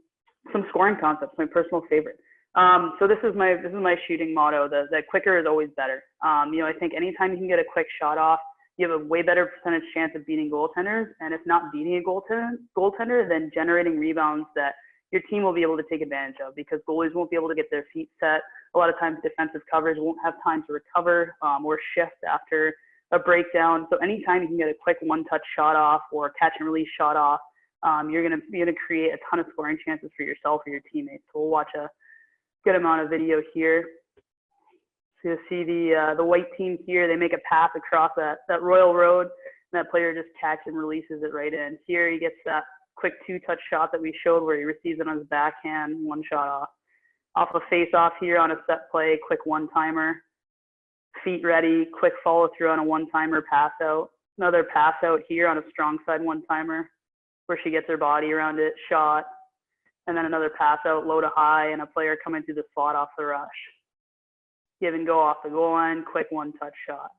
scoring concepts, my personal favorite. So this is my shooting motto. The quicker is always better. I think anytime you can get a quick shot off, you have a way better percentage chance of beating goaltenders. And if not beating a goaltender, then generating rebounds that your team will be able to take advantage of because goalies won't be able to get their feet set. A lot of times defensive covers won't have time to recover or shift after a breakdown. So anytime you can get a quick one-touch shot off or catch and release shot off, you're gonna create a ton of scoring chances for yourself or your teammates. So we'll watch a good amount of video here. So you'll see the white team here, they make a pass across that Royal Road, and that player just catches and releases it right in. Here he gets that quick 2-touch shot that we showed where he receives it on his backhand, one shot off. Off a face-off here on a set play, quick one-timer. Feet ready, quick follow-through on a one-timer pass out. Another pass out here on a strong side one-timer where she gets her body around it, shot. And then another pass out, low to high, and a player coming through the slot off the rush. Give and go off the goal line, quick one-touch shot.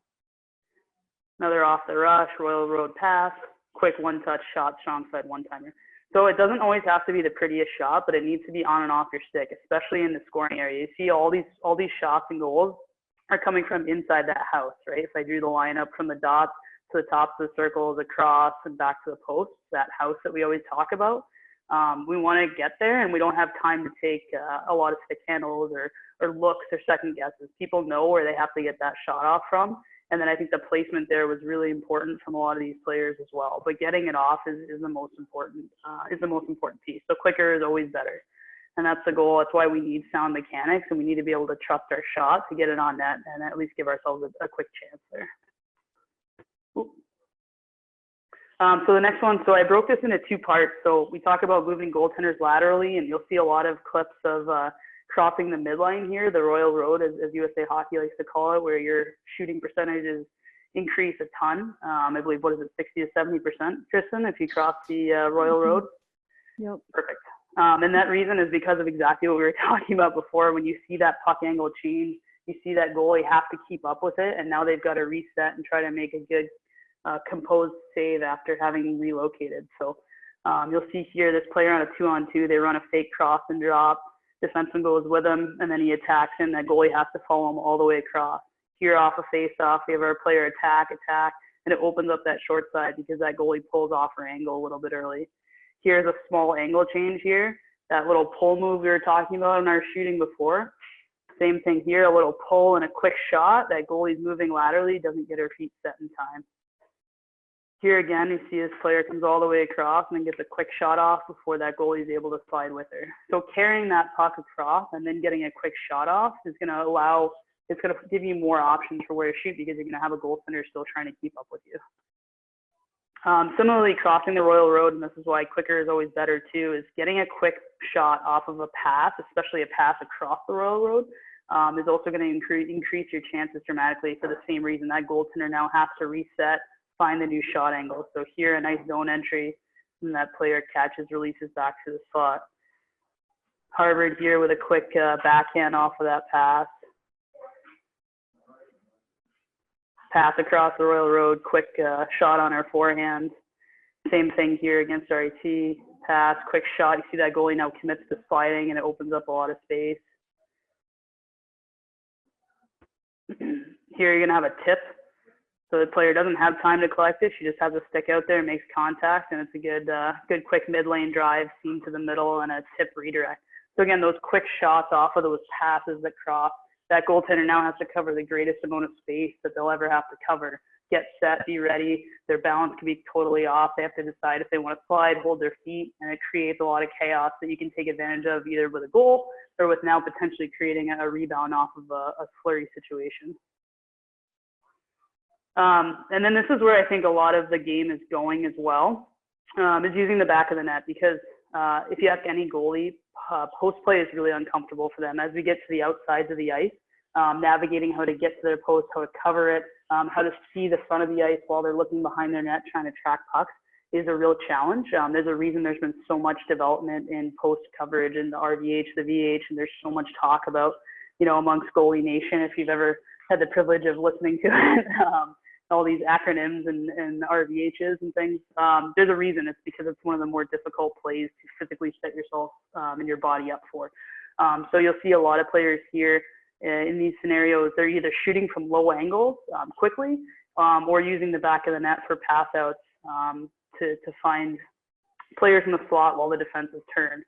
Another off the rush, Royal Road pass, quick one-touch shot, strong side one-timer. So it doesn't always have to be the prettiest shot, but it needs to be on and off your stick, especially in the scoring area. You see all these shots and goals are coming from inside that house, right? If I drew the line up from the dots to the tops of the circles, across, and back to the posts, that house that we always talk about, we want to get there, and we don't have time to take a lot of stick handles or looks or second guesses. People know where they have to get that shot off from, and then I think the placement there was really important from a lot of these players as well. But getting it off is the most important piece. So quicker is always better, and that's the goal. That's why we need sound mechanics, and we need to be able to trust our shot to get it on net and at least give ourselves a quick chance there. So the next one, so I broke this into 2 parts. So we talk about moving goaltenders laterally, and you'll see a lot of clips of crossing the midline here, the Royal Road, as USA Hockey likes to call it, where your shooting percentages increase a ton. I believe, 60 to 70%, Kristen, if you cross the Royal Road? Yep. Perfect. And that reason is because of exactly what we were talking about before. When you see that puck angle change, you see that goalie have to keep up with it, and now they've got to reset and try to make a good composed save after having relocated. So you'll see here this player on a 2-on-2, they run a fake cross and drop. Defenseman goes with him, and then he attacks him. That goalie has to follow him all the way across. Here off a face-off, we have our player attack, and and it opens up that short side because that goalie pulls off her angle a little bit early. Here's a small angle change here. That little pull move we were talking about in our shooting before. Same thing here, a little pull and a quick shot. That goalie's moving laterally, doesn't get her feet set in time. Here again, you see this player comes all the way across and then gets a quick shot off before that goalie is able to slide with her. So carrying that puck across and then getting a quick shot off is going to allow, it's going to give you more options for where to shoot because you're going to have a goaltender still trying to keep up with you. Similarly, crossing the Royal Road, and this is why quicker is always better too, is getting a quick shot off of a pass, especially a pass across the Royal Road, is also going to increase your chances dramatically for the same reason. That goaltender now has to reset, find the new shot angle. So here, a nice zone entry, and that player catches, releases back to the slot. Harvard here with a quick backhand off of that pass. Pass across the Royal Road, quick shot on her forehand. Same thing here against RIT. Pass, quick shot. You see that goalie now commits to sliding and it opens up a lot of space. Here you're gonna have a tip. So the player doesn't have time to collect it. She just has a stick out there, makes contact, and it's a good quick mid-lane drive, seam to the middle, and a tip redirect. So again, those quick shots off of those passes that cross, that goaltender now has to cover the greatest amount of space that they'll ever have to cover. Get set, be ready. Their balance can be totally off. They have to decide if they want to slide, hold their feet, and it creates a lot of chaos that you can take advantage of either with a goal or with now potentially creating a rebound off of a flurry situation. And then this is where I think a lot of the game is going as well, is using the back of the net, because if you ask any goalie, post play is really uncomfortable for them. As we get to the outsides of the ice, navigating how to get to their post, how to cover it, how to see the front of the ice while they're looking behind their net trying to track pucks is a real challenge. There's a reason there's been so much development in post coverage in the RVH, the VH, and there's so much talk about, amongst goalie nation, if you've ever had the privilege of listening to it. All these acronyms and RVHs and things. There's a reason. It's because it's one of the more difficult plays to physically set yourself and your body up for. So you'll see a lot of players here in these scenarios. They're either shooting from low angles quickly or using the back of the net for pass outs to find players in the slot while the defense is turned.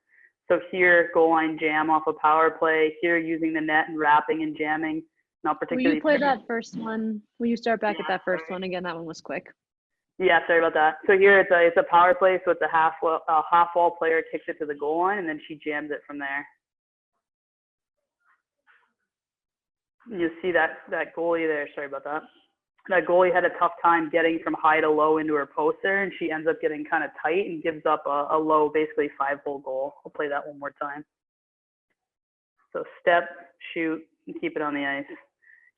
So here, goal line jam off a power play. Here, using the net and wrapping and jamming. Not particularly. Will you play that first one? Will you start back at that first one again? That one was quick. Yeah, sorry about that. So here it's a power play, so it's a half wall player kicks it to the goal line, and then she jams it from there. You see that goalie there. Sorry about that. That goalie had a tough time getting from high to low into her post there, and she ends up getting kind of tight and gives up a low, basically 5-hole goal. I'll play that one more time. So step, shoot, and keep it on the ice.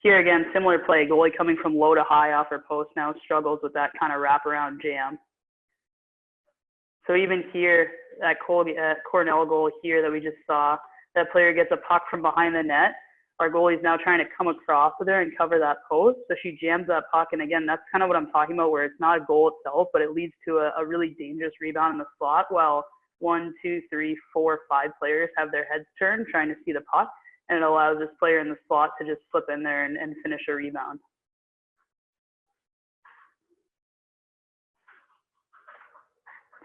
Here again, similar play, goalie coming from low to high off her post now struggles with that kind of wraparound jam. So even here, that Cornell goal here that we just saw, that player gets a puck from behind the net. Our goalie's now trying to come across with her and cover that post. So she jams that puck. And again, that's kind of what I'm talking about, where it's not a goal itself, but it leads to a really dangerous rebound in the slot while 1, 2, 3, 4, 5 players have their heads turned trying to see the puck. And it allows this player in the slot to just slip in there and finish a rebound.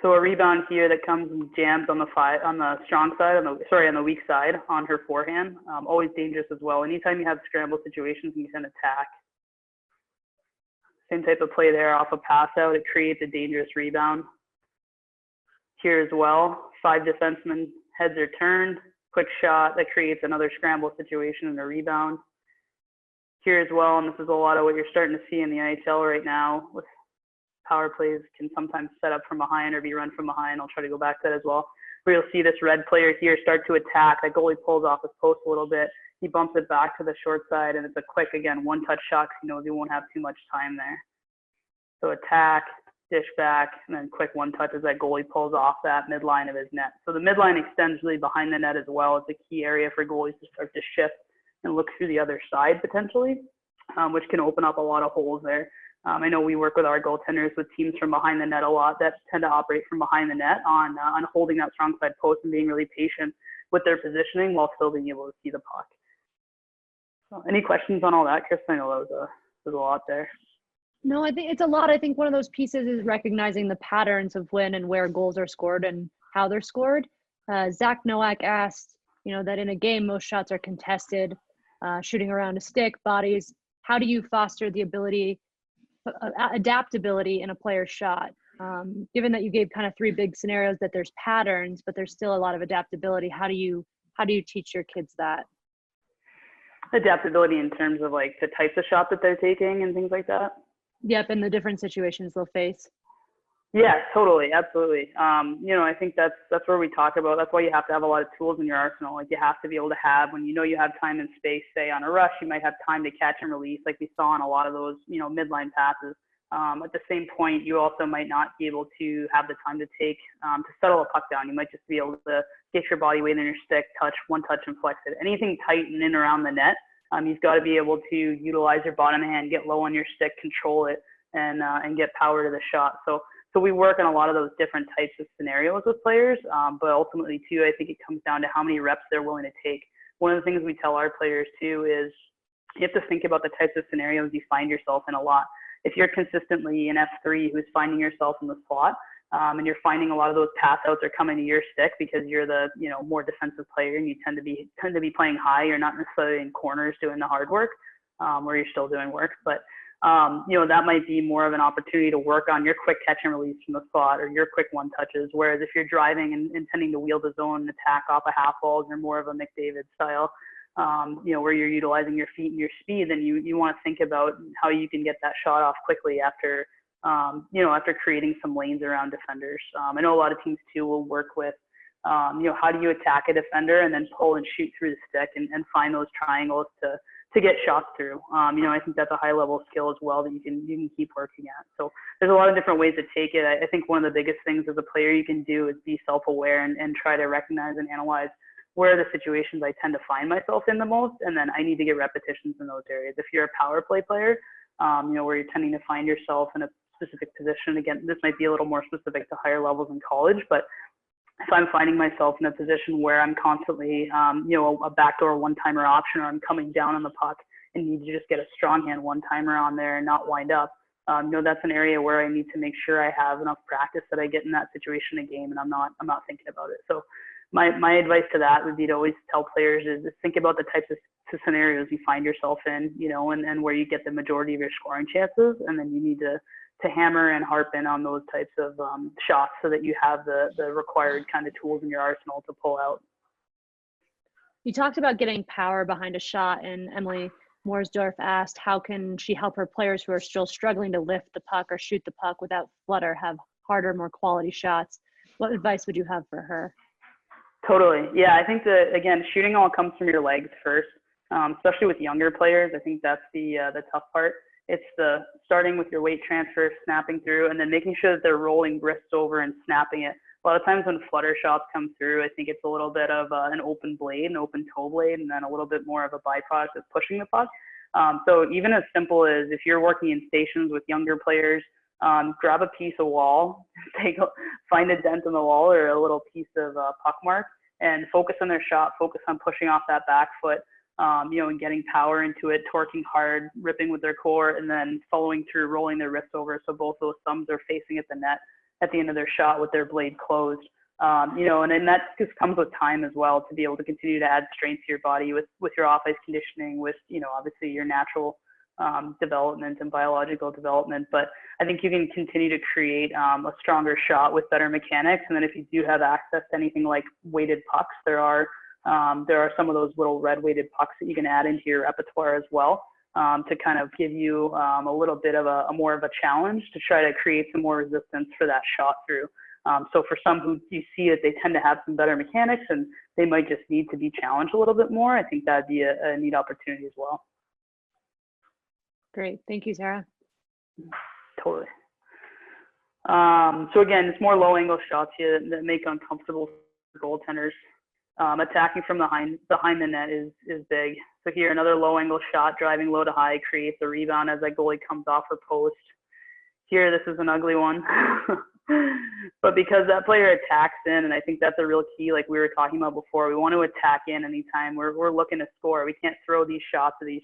So a rebound here that comes and jams on the strong side, on the weak side on her forehand. Always dangerous as well. Anytime you have scramble situations, you can attack. Same type of play there off a pass out. It creates a dangerous rebound. Here as well, 5 defensemen, heads are turned. Quick shot that creates another scramble situation and a rebound. Here as well, and this is a lot of what you're starting to see in the NHL right now with power plays can sometimes set up from behind or be run from behind. I'll try to go back to that as well. Where you'll see this red player here start to attack. That goalie pulls off his post a little bit. He bumps it back to the short side, and it's a quick, again, one-touch shot because you won't have too much time there. So attack, dish back, and then quick one-touch as that goalie pulls off that midline of his net. So the midline extends really behind the net as well. It's a key area for goalies to start to shift and look through the other side potentially, which can open up a lot of holes there. I know we work with our goaltenders with teams from behind the net a lot that tend to operate from behind the net on holding that strong side post and being really patient with their positioning while still being able to see the puck. So any questions on all that, Chris? I know that was a lot there. No, I think it's a lot. I think one of those pieces is recognizing the patterns of when and where goals are scored and how they're scored. Zach Nowak asked, that in a game, most shots are contested, shooting around a stick, bodies. How do you foster the adaptability in a player's shot? Given that you gave kind of three big scenarios that there's patterns, but there's still a lot of adaptability. How do you teach your kids that? Adaptability in terms of like the types of shots that they're taking and things like that. Yep, and the different situations they'll face. Yeah, totally, absolutely. I think that's where we talk about. That's why you have to have a lot of tools in your arsenal. Like you have to be able to have, when you have time and space. Say on a rush, you might have time to catch and release, like we saw on a lot of those midline passes. At the same point, you also might not be able to have the time to take to settle a puck down. You might just be able to get your body weight in your stick, one touch and flex it. Anything tight and in around the net. You've got to be able to utilize your bottom hand, get low on your stick, control it, and get power to the shot. So we work on a lot of those different types of scenarios with players, but ultimately too, I think it comes down to how many reps they're willing to take. One of the things we tell our players too is you have to think about the types of scenarios you find yourself in a lot. If you're consistently an F3 who's finding yourself in the slot, and you're finding a lot of those pass outs are coming to your stick because you're the more defensive player and you tend to be playing high. You're not necessarily in corners doing the hard work, where you're still doing work, but that might be more of an opportunity to work on your quick catch and release from the spot or your quick one touches. Whereas if you're driving and intending to wheel the zone and attack off a half wall, you're more of a McDavid style, where you're utilizing your feet and your speed, then you want to think about how you can get that shot off quickly after creating some lanes around defenders. I know a lot of teams too will work with, how do you attack a defender and then pull and shoot through the stick and find those triangles to get shots through. I think that's a high level skill as well that you can keep working at. So there's a lot of different ways to take it. I think one of the biggest things as a player you can do is be self-aware and try to recognize and analyze where are the situations I tend to find myself in the most, and then I need to get repetitions in those areas. If you're a power play player, where you're tending to find yourself in a specific position, again, this might be a little more specific to higher levels in college, but if I'm finding myself in a position where I'm constantly, a backdoor one-timer option, or I'm coming down on the puck and need to just get a strong hand one-timer on there and not wind up, that's an area where I need to make sure I have enough practice that I get in that situation in a game and I'm not thinking about it. So my advice to that would be to always tell players is think about the types of scenarios you find yourself in, and where you get the majority of your scoring chances, and then you need to hammer and harp in on those types of shots so that you have the required kind of tools in your arsenal to pull out. You talked about getting power behind a shot, and Emily Mooresdorf asked, how can she help her players who are still struggling to lift the puck or shoot the puck without flutter have harder, more quality shots? What advice would you have for her? Totally. Yeah, I think that, again, shooting all comes from your legs first, especially with younger players. I think that's the tough part. It's the starting with your weight transfer, snapping through, and then making sure that they're rolling wrists over and snapping it. A lot of times when flutter shots come through, I think it's a little bit of an open blade, an open toe blade, and then a little bit more of a byproduct of pushing the puck. So even as simple as if you're working in stations with younger players, grab a piece of wall, find a dent in the wall or a little piece of puck mark, and focus on their shot, focus on pushing off that back foot, and getting power into it, torquing hard, ripping with their core, and then following through, rolling their wrists over so both those thumbs are facing at the net at the end of their shot with their blade closed. And then that just comes with time as well, to be able to continue to add strength to your body with your off-ice conditioning, with, obviously your natural development and biological development. But I think you can continue to create a stronger shot with better mechanics. And then if you do have access to anything like weighted pucks, there are some of those little red weighted pucks that you can add into your repertoire as well, to kind of give you a little bit of a more of a challenge to try to create some more resistance for that shot through. So for some who you see that they tend to have some better mechanics and they might just need to be challenged a little bit more, I think that'd be a neat opportunity as well. Great. Thank you, Sarah. Totally. So again, it's more low angle shots here that make uncomfortable for goaltenders. Attacking from behind the net is big. So here, another low angle shot, driving low to high, creates a rebound as that goalie comes off her post. Here, this is an ugly one. But because that player attacks in, and I think that's a real key, like we were talking about before, we want to attack in anytime we're looking to score. We can't throw these shots or these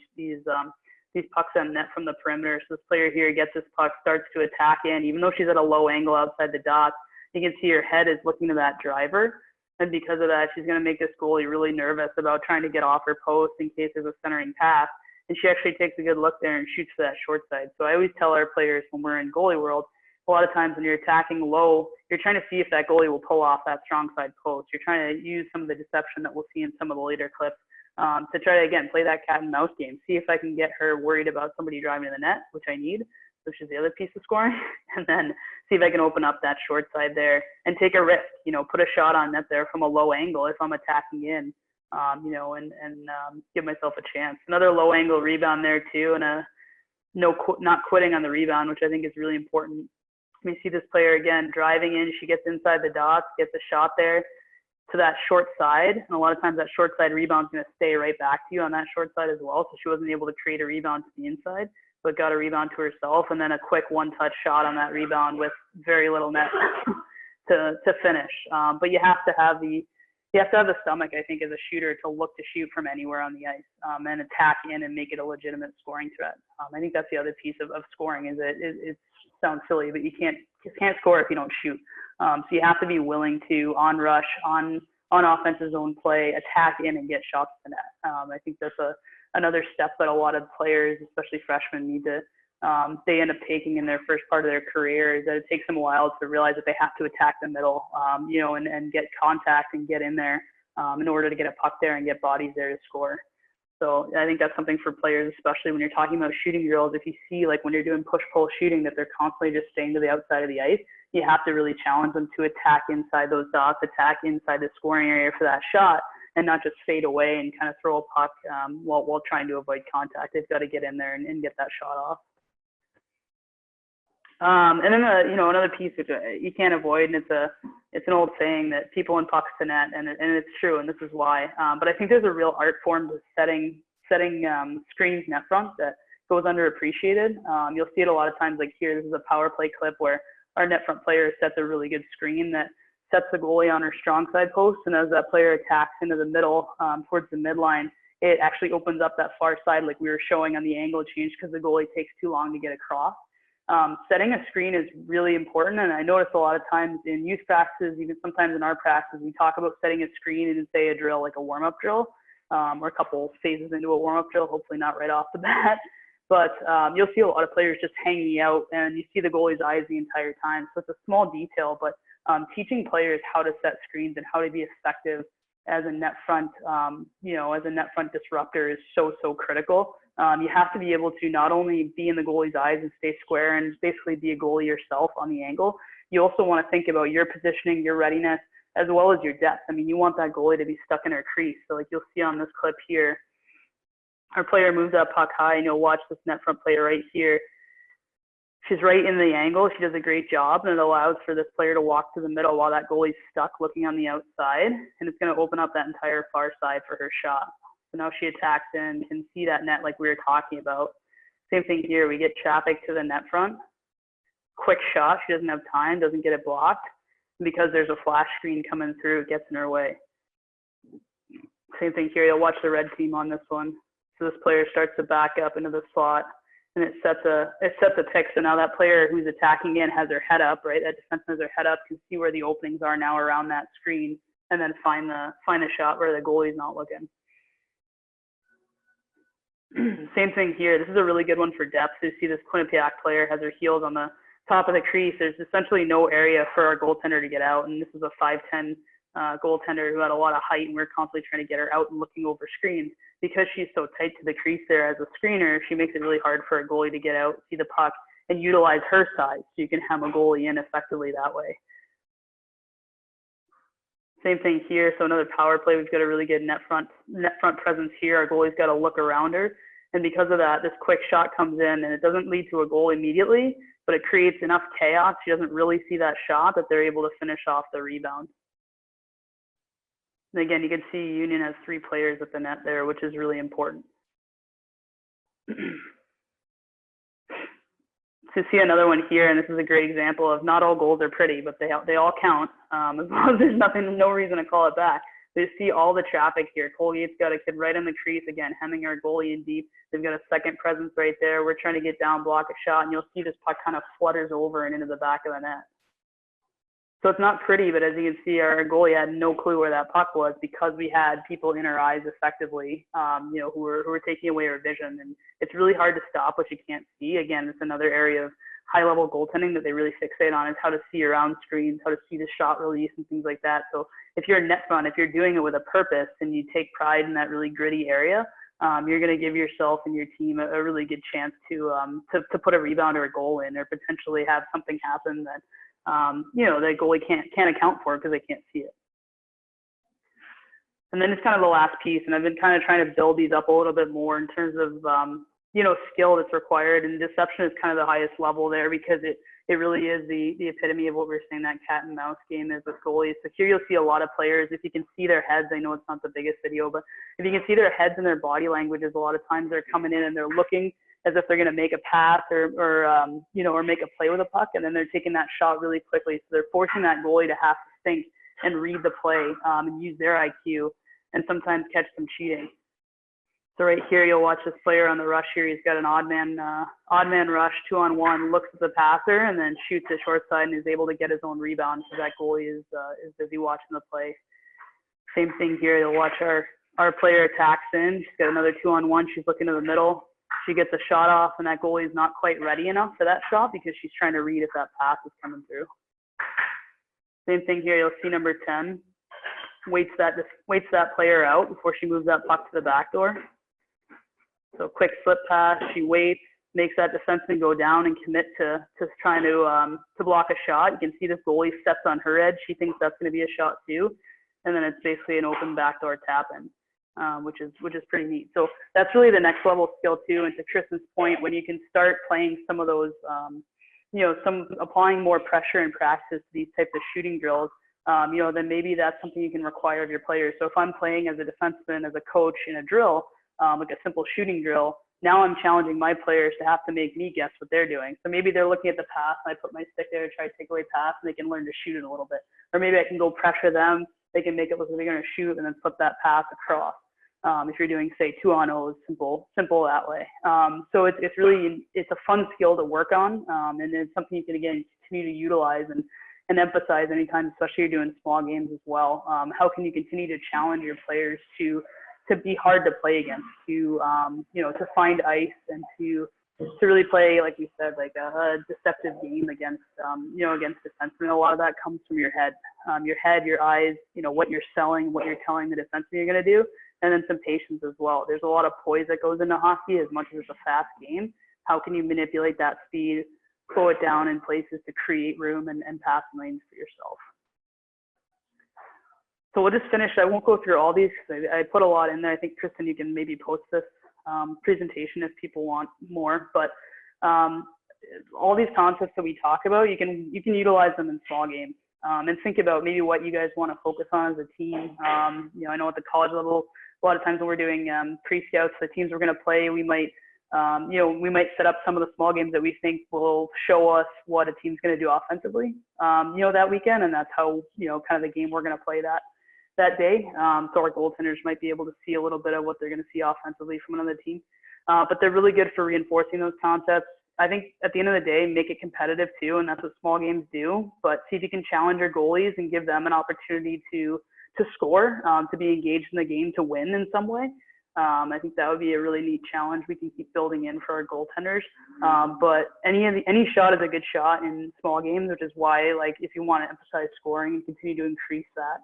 these pucks on net from the perimeter. So this player here gets this puck, starts to attack in, even though she's at a low angle outside the dots. You can see her head is looking to that driver. And because of that, she's going to make this goalie really nervous about trying to get off her post in case there's a centering pass. And she actually takes a good look there and shoots for that short side. So I always tell our players when we're in goalie world, a lot of times when you're attacking low, you're trying to see if that goalie will pull off that strong side post. You're trying to use some of the deception that we'll see in some of the later clips to try to, again, play that cat and mouse game. See if I can get her worried about somebody driving to the net, which I need, which is the other piece of scoring, and then see if I can open up that short side there and take a risk, put a shot on net there from a low angle if I'm attacking in, and give myself a chance. Another low angle rebound there too, and not quitting on the rebound, which I think is really important. You see this player again driving in, she gets inside the dots, gets a shot there to that short side, and a lot of times that short side rebound is going to stay right back to you on that short side as well, so she wasn't able to create a rebound to the inside, but got a rebound to herself, and then a quick one-touch shot on that rebound with very little net to finish. But you have to have the stomach, I think, as a shooter to look to shoot from anywhere on the ice and attack in and make it a legitimate scoring threat. I think that's the other piece of scoring is it sounds silly, but you can't score if you don't shoot. So you have to be willing to on rush, on offensive zone play, attack in and get shots to the net. I think that's another step that a lot of players, especially freshmen, need to they end up taking in their first part of their career, is that it takes them a while to realize that they have to attack the middle, and get contact and get in there in order to get a puck there and get bodies there to score. So I think that's something for players, especially when you're talking about shooting drills. If you see, like when you're doing push-pull shooting, that they're constantly just staying to the outside of the ice, you have to really challenge them to attack inside those dots, attack inside the scoring area for that shot, and not just fade away and kind of throw a puck while trying to avoid contact. They've got to get in there and get that shot off. And then another piece which you can't avoid, and it's an old saying that people in pucks to net, and it's true, and this is why. But I think there's a real art form to setting screens net front that goes underappreciated. You'll see it a lot of times, like here. This is a power play clip where our net front player sets a really good screen that sets the goalie on her strong side post, and as that player attacks into the middle towards the midline, it actually opens up that far side like we were showing on the angle change because the goalie takes too long to get across. Setting a screen is really important, and I notice a lot of times in youth practices, even sometimes in our practices, we talk about setting a screen in, say, a drill, like a warm-up drill, or a couple phases into a warm-up drill, hopefully not right off the bat. But you'll see a lot of players just hanging out, and you see the goalie's eyes the entire time. So it's a small detail, but teaching players how to set screens and how to be effective as a net front, as a net front disruptor is so critical. You have to be able to not only be in the goalie's eyes and stay square and basically be a goalie yourself on the angle, you also want to think about your positioning, your readiness, as well as your depth. I mean, you want that goalie to be stuck in her crease. So like you'll see on this clip here, our player moves that puck high, and you'll watch this net front player right here. She's right in the angle. She does a great job, and it allows for this player to walk to the middle while that goalie's stuck looking on the outside, and it's going to open up that entire far side for her shot. So now she attacks in, can see that net like we were talking about. Same thing here. We get traffic to the net front. Quick shot. She doesn't have time, doesn't get it blocked. And because there's a flash screen coming through, it gets in her way. Same thing here. You'll watch the red team on this one. So this player starts to back up into the slot, and it sets a pick. So now that player who's attacking in has her head up, right? That defenseman has her head up, can see where the openings are now around that screen, and then find a shot where the goalie's not looking. Same thing here. This is a really good one for depth. You see this Quinnipiac player has her heels on the top of the crease. There's essentially no area for our goaltender to get out, and this is a 5'10" goaltender who had a lot of height, and we're constantly trying to get her out and looking over screens. Because she's so tight to the crease there as a screener, she makes it really hard for a goalie to get out, see the puck, and utilize her size so you can hem a goalie in effectively that way. Same thing here. So another power play. We've got a really good net front presence here. Our goalie's got to look around her. And because of that, this quick shot comes in, and it doesn't lead to a goal immediately, but it creates enough chaos. She doesn't really see that shot that they're able to finish off the rebound. And again, you can see Union has 3 players at the net there, which is really important. To see another one here, and this is a great example of not all goals are pretty, but they all count. As long as there's no reason to call it back. They see all the traffic here. Colgate's got a kid right in the crease, again, hemming our goalie in deep. They've got a second presence right there. We're trying to get down, block a shot, and you'll see this puck kind of flutters over and into the back of the net. So it's not pretty, but as you can see, our goalie had no clue where that puck was because we had people in our eyes effectively, who were taking away our vision. And it's really hard to stop what you can't see. Again, it's another area of high-level goaltending that they really fixate on, is how to see around screens, how to see the shot release and things like that. So if you're a net front, if you're doing it with a purpose and you take pride in that really gritty area, you're going to give yourself and your team a really good chance to put a rebound or a goal in, or potentially have something happen that the goalie can't account for because they can't see it. And then it's kind of the last piece, and I've been kind of trying to build these up a little bit more in terms of skill that's required, and deception is kind of the highest level there because it really is the epitome of what we're saying that cat and mouse game is with goalies. So here you'll see a lot of players, if you can see their heads, I know it's not the biggest video, but if you can see their heads and their body languages, a lot of times they're coming in and they're looking as if they're going to make a pass or make a play with a puck, and then they're taking that shot really quickly. So they're forcing that goalie to have to think and read the play and use their IQ and sometimes catch some cheating. So right here, you'll watch this player on the rush here. He's got an odd man rush, 2-on-1, looks at the passer, and then shoots it short side and is able to get his own rebound because that goalie is busy watching the play. Same thing here. You'll watch our player attacks in. She's got another 2-on-1. She's looking to the middle. She gets a shot off, and that goalie is not quite ready enough for that shot because she's trying to read if that pass is coming through. Same thing here. You'll see number 10 waits that player out before she moves that puck to the back door. So quick slip pass. She waits, makes that defenseman go down and commit to trying to block a shot. You can see this goalie steps on her edge. She thinks that's going to be a shot too, and then it's basically an open backdoor tap in. Which is pretty neat. So that's really the next level skill too. And to Kristen's point, when you can start playing some of those, applying more pressure and practice to these types of shooting drills, then maybe that's something you can require of your players. So if I'm playing as a defenseman, as a coach in a drill, like a simple shooting drill, now I'm challenging my players to have to make me guess what they're doing. So maybe they're looking at the pass and I put my stick there to try to take away pass, and they can learn to shoot it a little bit. Or maybe I can go pressure them. They can make it look like they're going to shoot and then flip that pass across. If you're doing, say, 2-on-0s, simple that way. So it's a fun skill to work on, and it's something you can, again, continue to utilize and emphasize anytime, especially you're doing small games as well. How can you continue to challenge your players to be hard to play against, to find ice and to really play, like you said, like a deceptive game against defensemen. A lot of that comes from your head, your eyes, what you're selling, what you're telling the defenseman you're going to do. And then some patience as well. There's a lot of poise that goes into hockey as much as it's a fast game. How can you manipulate that speed, slow it down in places to create room and passing lanes for yourself? So we'll just finish. I won't go through all these because I put a lot in there. I think, Kristen, you can maybe post this presentation if people want more. But all these concepts that we talk about, you can utilize them in small games. And think about maybe what you guys want to focus on as a team. I know at the college level, a lot of times when we're doing pre-scouts, the teams we're going to play, we might set up some of the small games that we think will show us what a team's going to do offensively, that weekend, and that's how, kind of the game we're going to play that day. So our goaltenders might be able to see a little bit of what they're going to see offensively from another team. But they're really good for reinforcing those concepts. I think at the end of the day, make it competitive too, and that's what small games do. But see if you can challenge your goalies and give them an opportunity to score, to be engaged in the game, to win in some way. I think that would be a really neat challenge we can keep building in for our goaltenders. But any shot is a good shot in small games, which is why, like, if you want to emphasize scoring and continue to increase that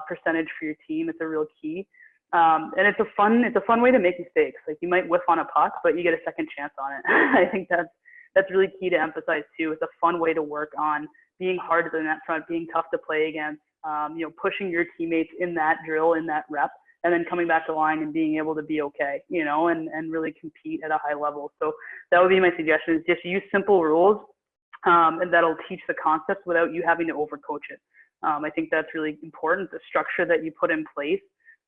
percentage for your team, it's a real key. And it's a fun way to make mistakes. Like, you might whiff on a puck, but you get a second chance on it. I think that's really key to emphasize too. It's a fun way to work on being hard to the net front, being tough to play against, pushing your teammates in that drill, in that rep, and then coming back to line and being able to be okay, and really compete at a high level. So that would be my suggestion, is just use simple rules, and that'll teach the concepts without you having to overcoach it. I think that's really important. The structure that you put in place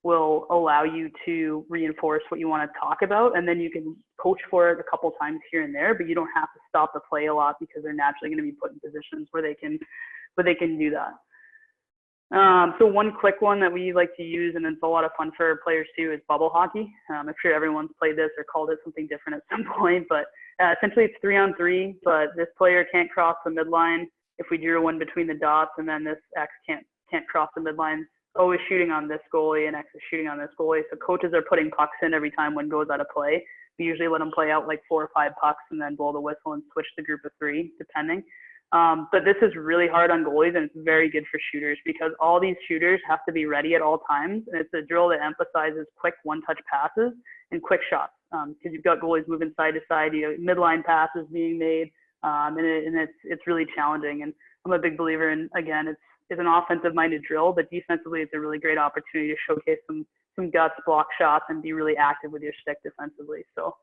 will allow you to reinforce what you want to talk about, and then you can coach for it a couple times here and there, but you don't have to stop the play a lot because they're naturally going to be put in positions where they can do that. So one quick one that we like to use, and it's a lot of fun for players too, is bubble hockey. I'm sure everyone's played this or called it something different at some point, but essentially it's 3-on-3, but this player can't cross the midline if we drew one between the dots, and then this X can't cross the midline. O is shooting on this goalie, and X is shooting on this goalie. So coaches are putting pucks in every time one goes out of play. We usually let them play out like 4 or 5 pucks and then blow the whistle and switch the group of 3, depending. But this is really hard on goalies, and it's very good for shooters because all these shooters have to be ready at all times. And it's a drill that emphasizes quick one-touch passes and quick shots because you've got goalies moving side to side, midline passes being made, and it's really challenging. And I'm a big believer in, again, it's an offensive-minded drill, but defensively it's a really great opportunity to showcase some guts, block shots, and be really active with your stick defensively. So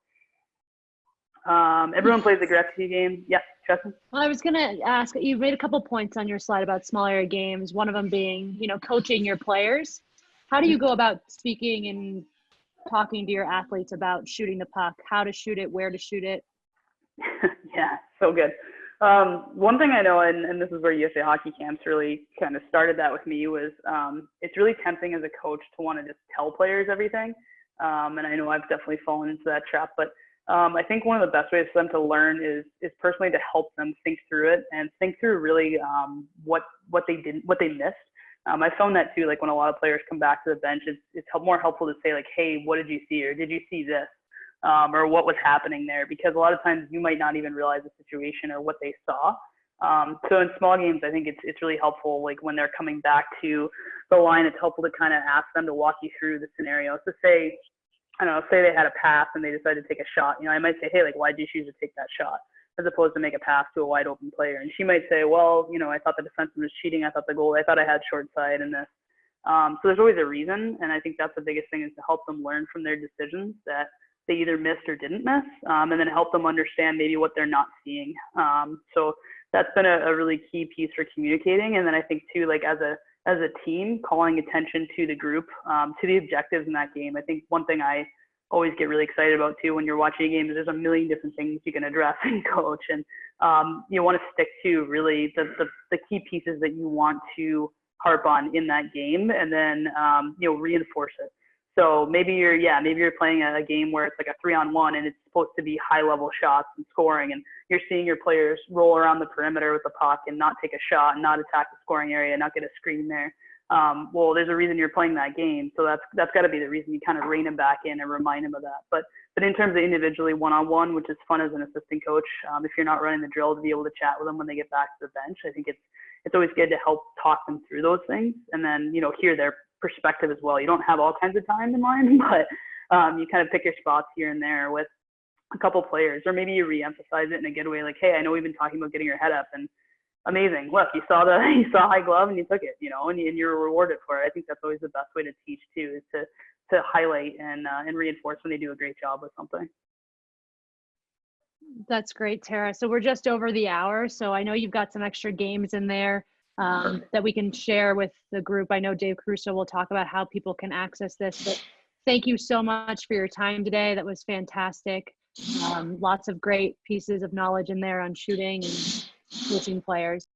everyone plays the Gretzky game. Yeah, Tristan? Well, I was going to ask, you made a couple points on your slide about small area games, one of them being, coaching your players. How do you go about speaking and talking to your athletes about shooting the puck, how to shoot it, where to shoot it? Yeah, so good. One thing I know, and this is where USA Hockey Camps really kind of started that with me, was it's really tempting as a coach to want to just tell players everything. And I know I've definitely fallen into that trap, but I think one of the best ways for them to learn is personally to help them think through it and think through really what they missed. I found that too, like when a lot of players come back to the bench, it's more helpful to say like, hey, what did you see? Or did you see this? Or what was happening there? Because a lot of times you might not even realize the situation or what they saw. So in small games, I think it's really helpful, like when they're coming back to the line, it's helpful to kind of ask them to walk you through the scenario. So say they had a pass and they decided to take a shot. I might say, hey, like, why did you choose to take that shot? As opposed to make a pass to a wide open player. And she might say, well, I thought the defenseman was cheating. I thought I had short side in this. So there's always a reason. And I think that's the biggest thing, is to help them learn from their decisions that they either missed or didn't miss, and then help them understand maybe what they're not seeing. So that's been a really key piece for communicating. And then I think too, like as a team, calling attention to the group, to the objectives in that game. I think one thing I always get really excited about too when you're watching a game is there's a million different things you can address and coach. And you want to stick to really the key pieces that you want to harp on in that game, and then reinforce it. So maybe you're playing a game where it's like a 3-on-1 and it's supposed to be high level shots and scoring, and you're seeing your players roll around the perimeter with the puck and not take a shot and not attack the scoring area, not get a screen there. Well, there's a reason you're playing that game. So that's got to be the reason you kind of rein him back in and remind him of that. But in terms of individually one-on-one, which is fun as an assistant coach, if you're not running the drill, to be able to chat with them when they get back to the bench, I think it's always good to help talk them through those things, and then, hear their perspective as well. You don't have all kinds of time in mind, but you kind of pick your spots here and there with a couple players, or maybe you re-emphasize it in a good way, like, hey, I know we've been talking about getting your head up, and amazing, look, you saw high glove and you took it, and you're rewarded for it. I think that's always the best way to teach too, is to highlight and reinforce when they do a great job with something. That's great, Tara. So we're just over the hour, so I know you've got some extra games in there that we can share with the group. I know Dave Caruso will talk about how people can access this, but thank you so much for your time today. That was fantastic. Lots of great pieces of knowledge in there on shooting and coaching players.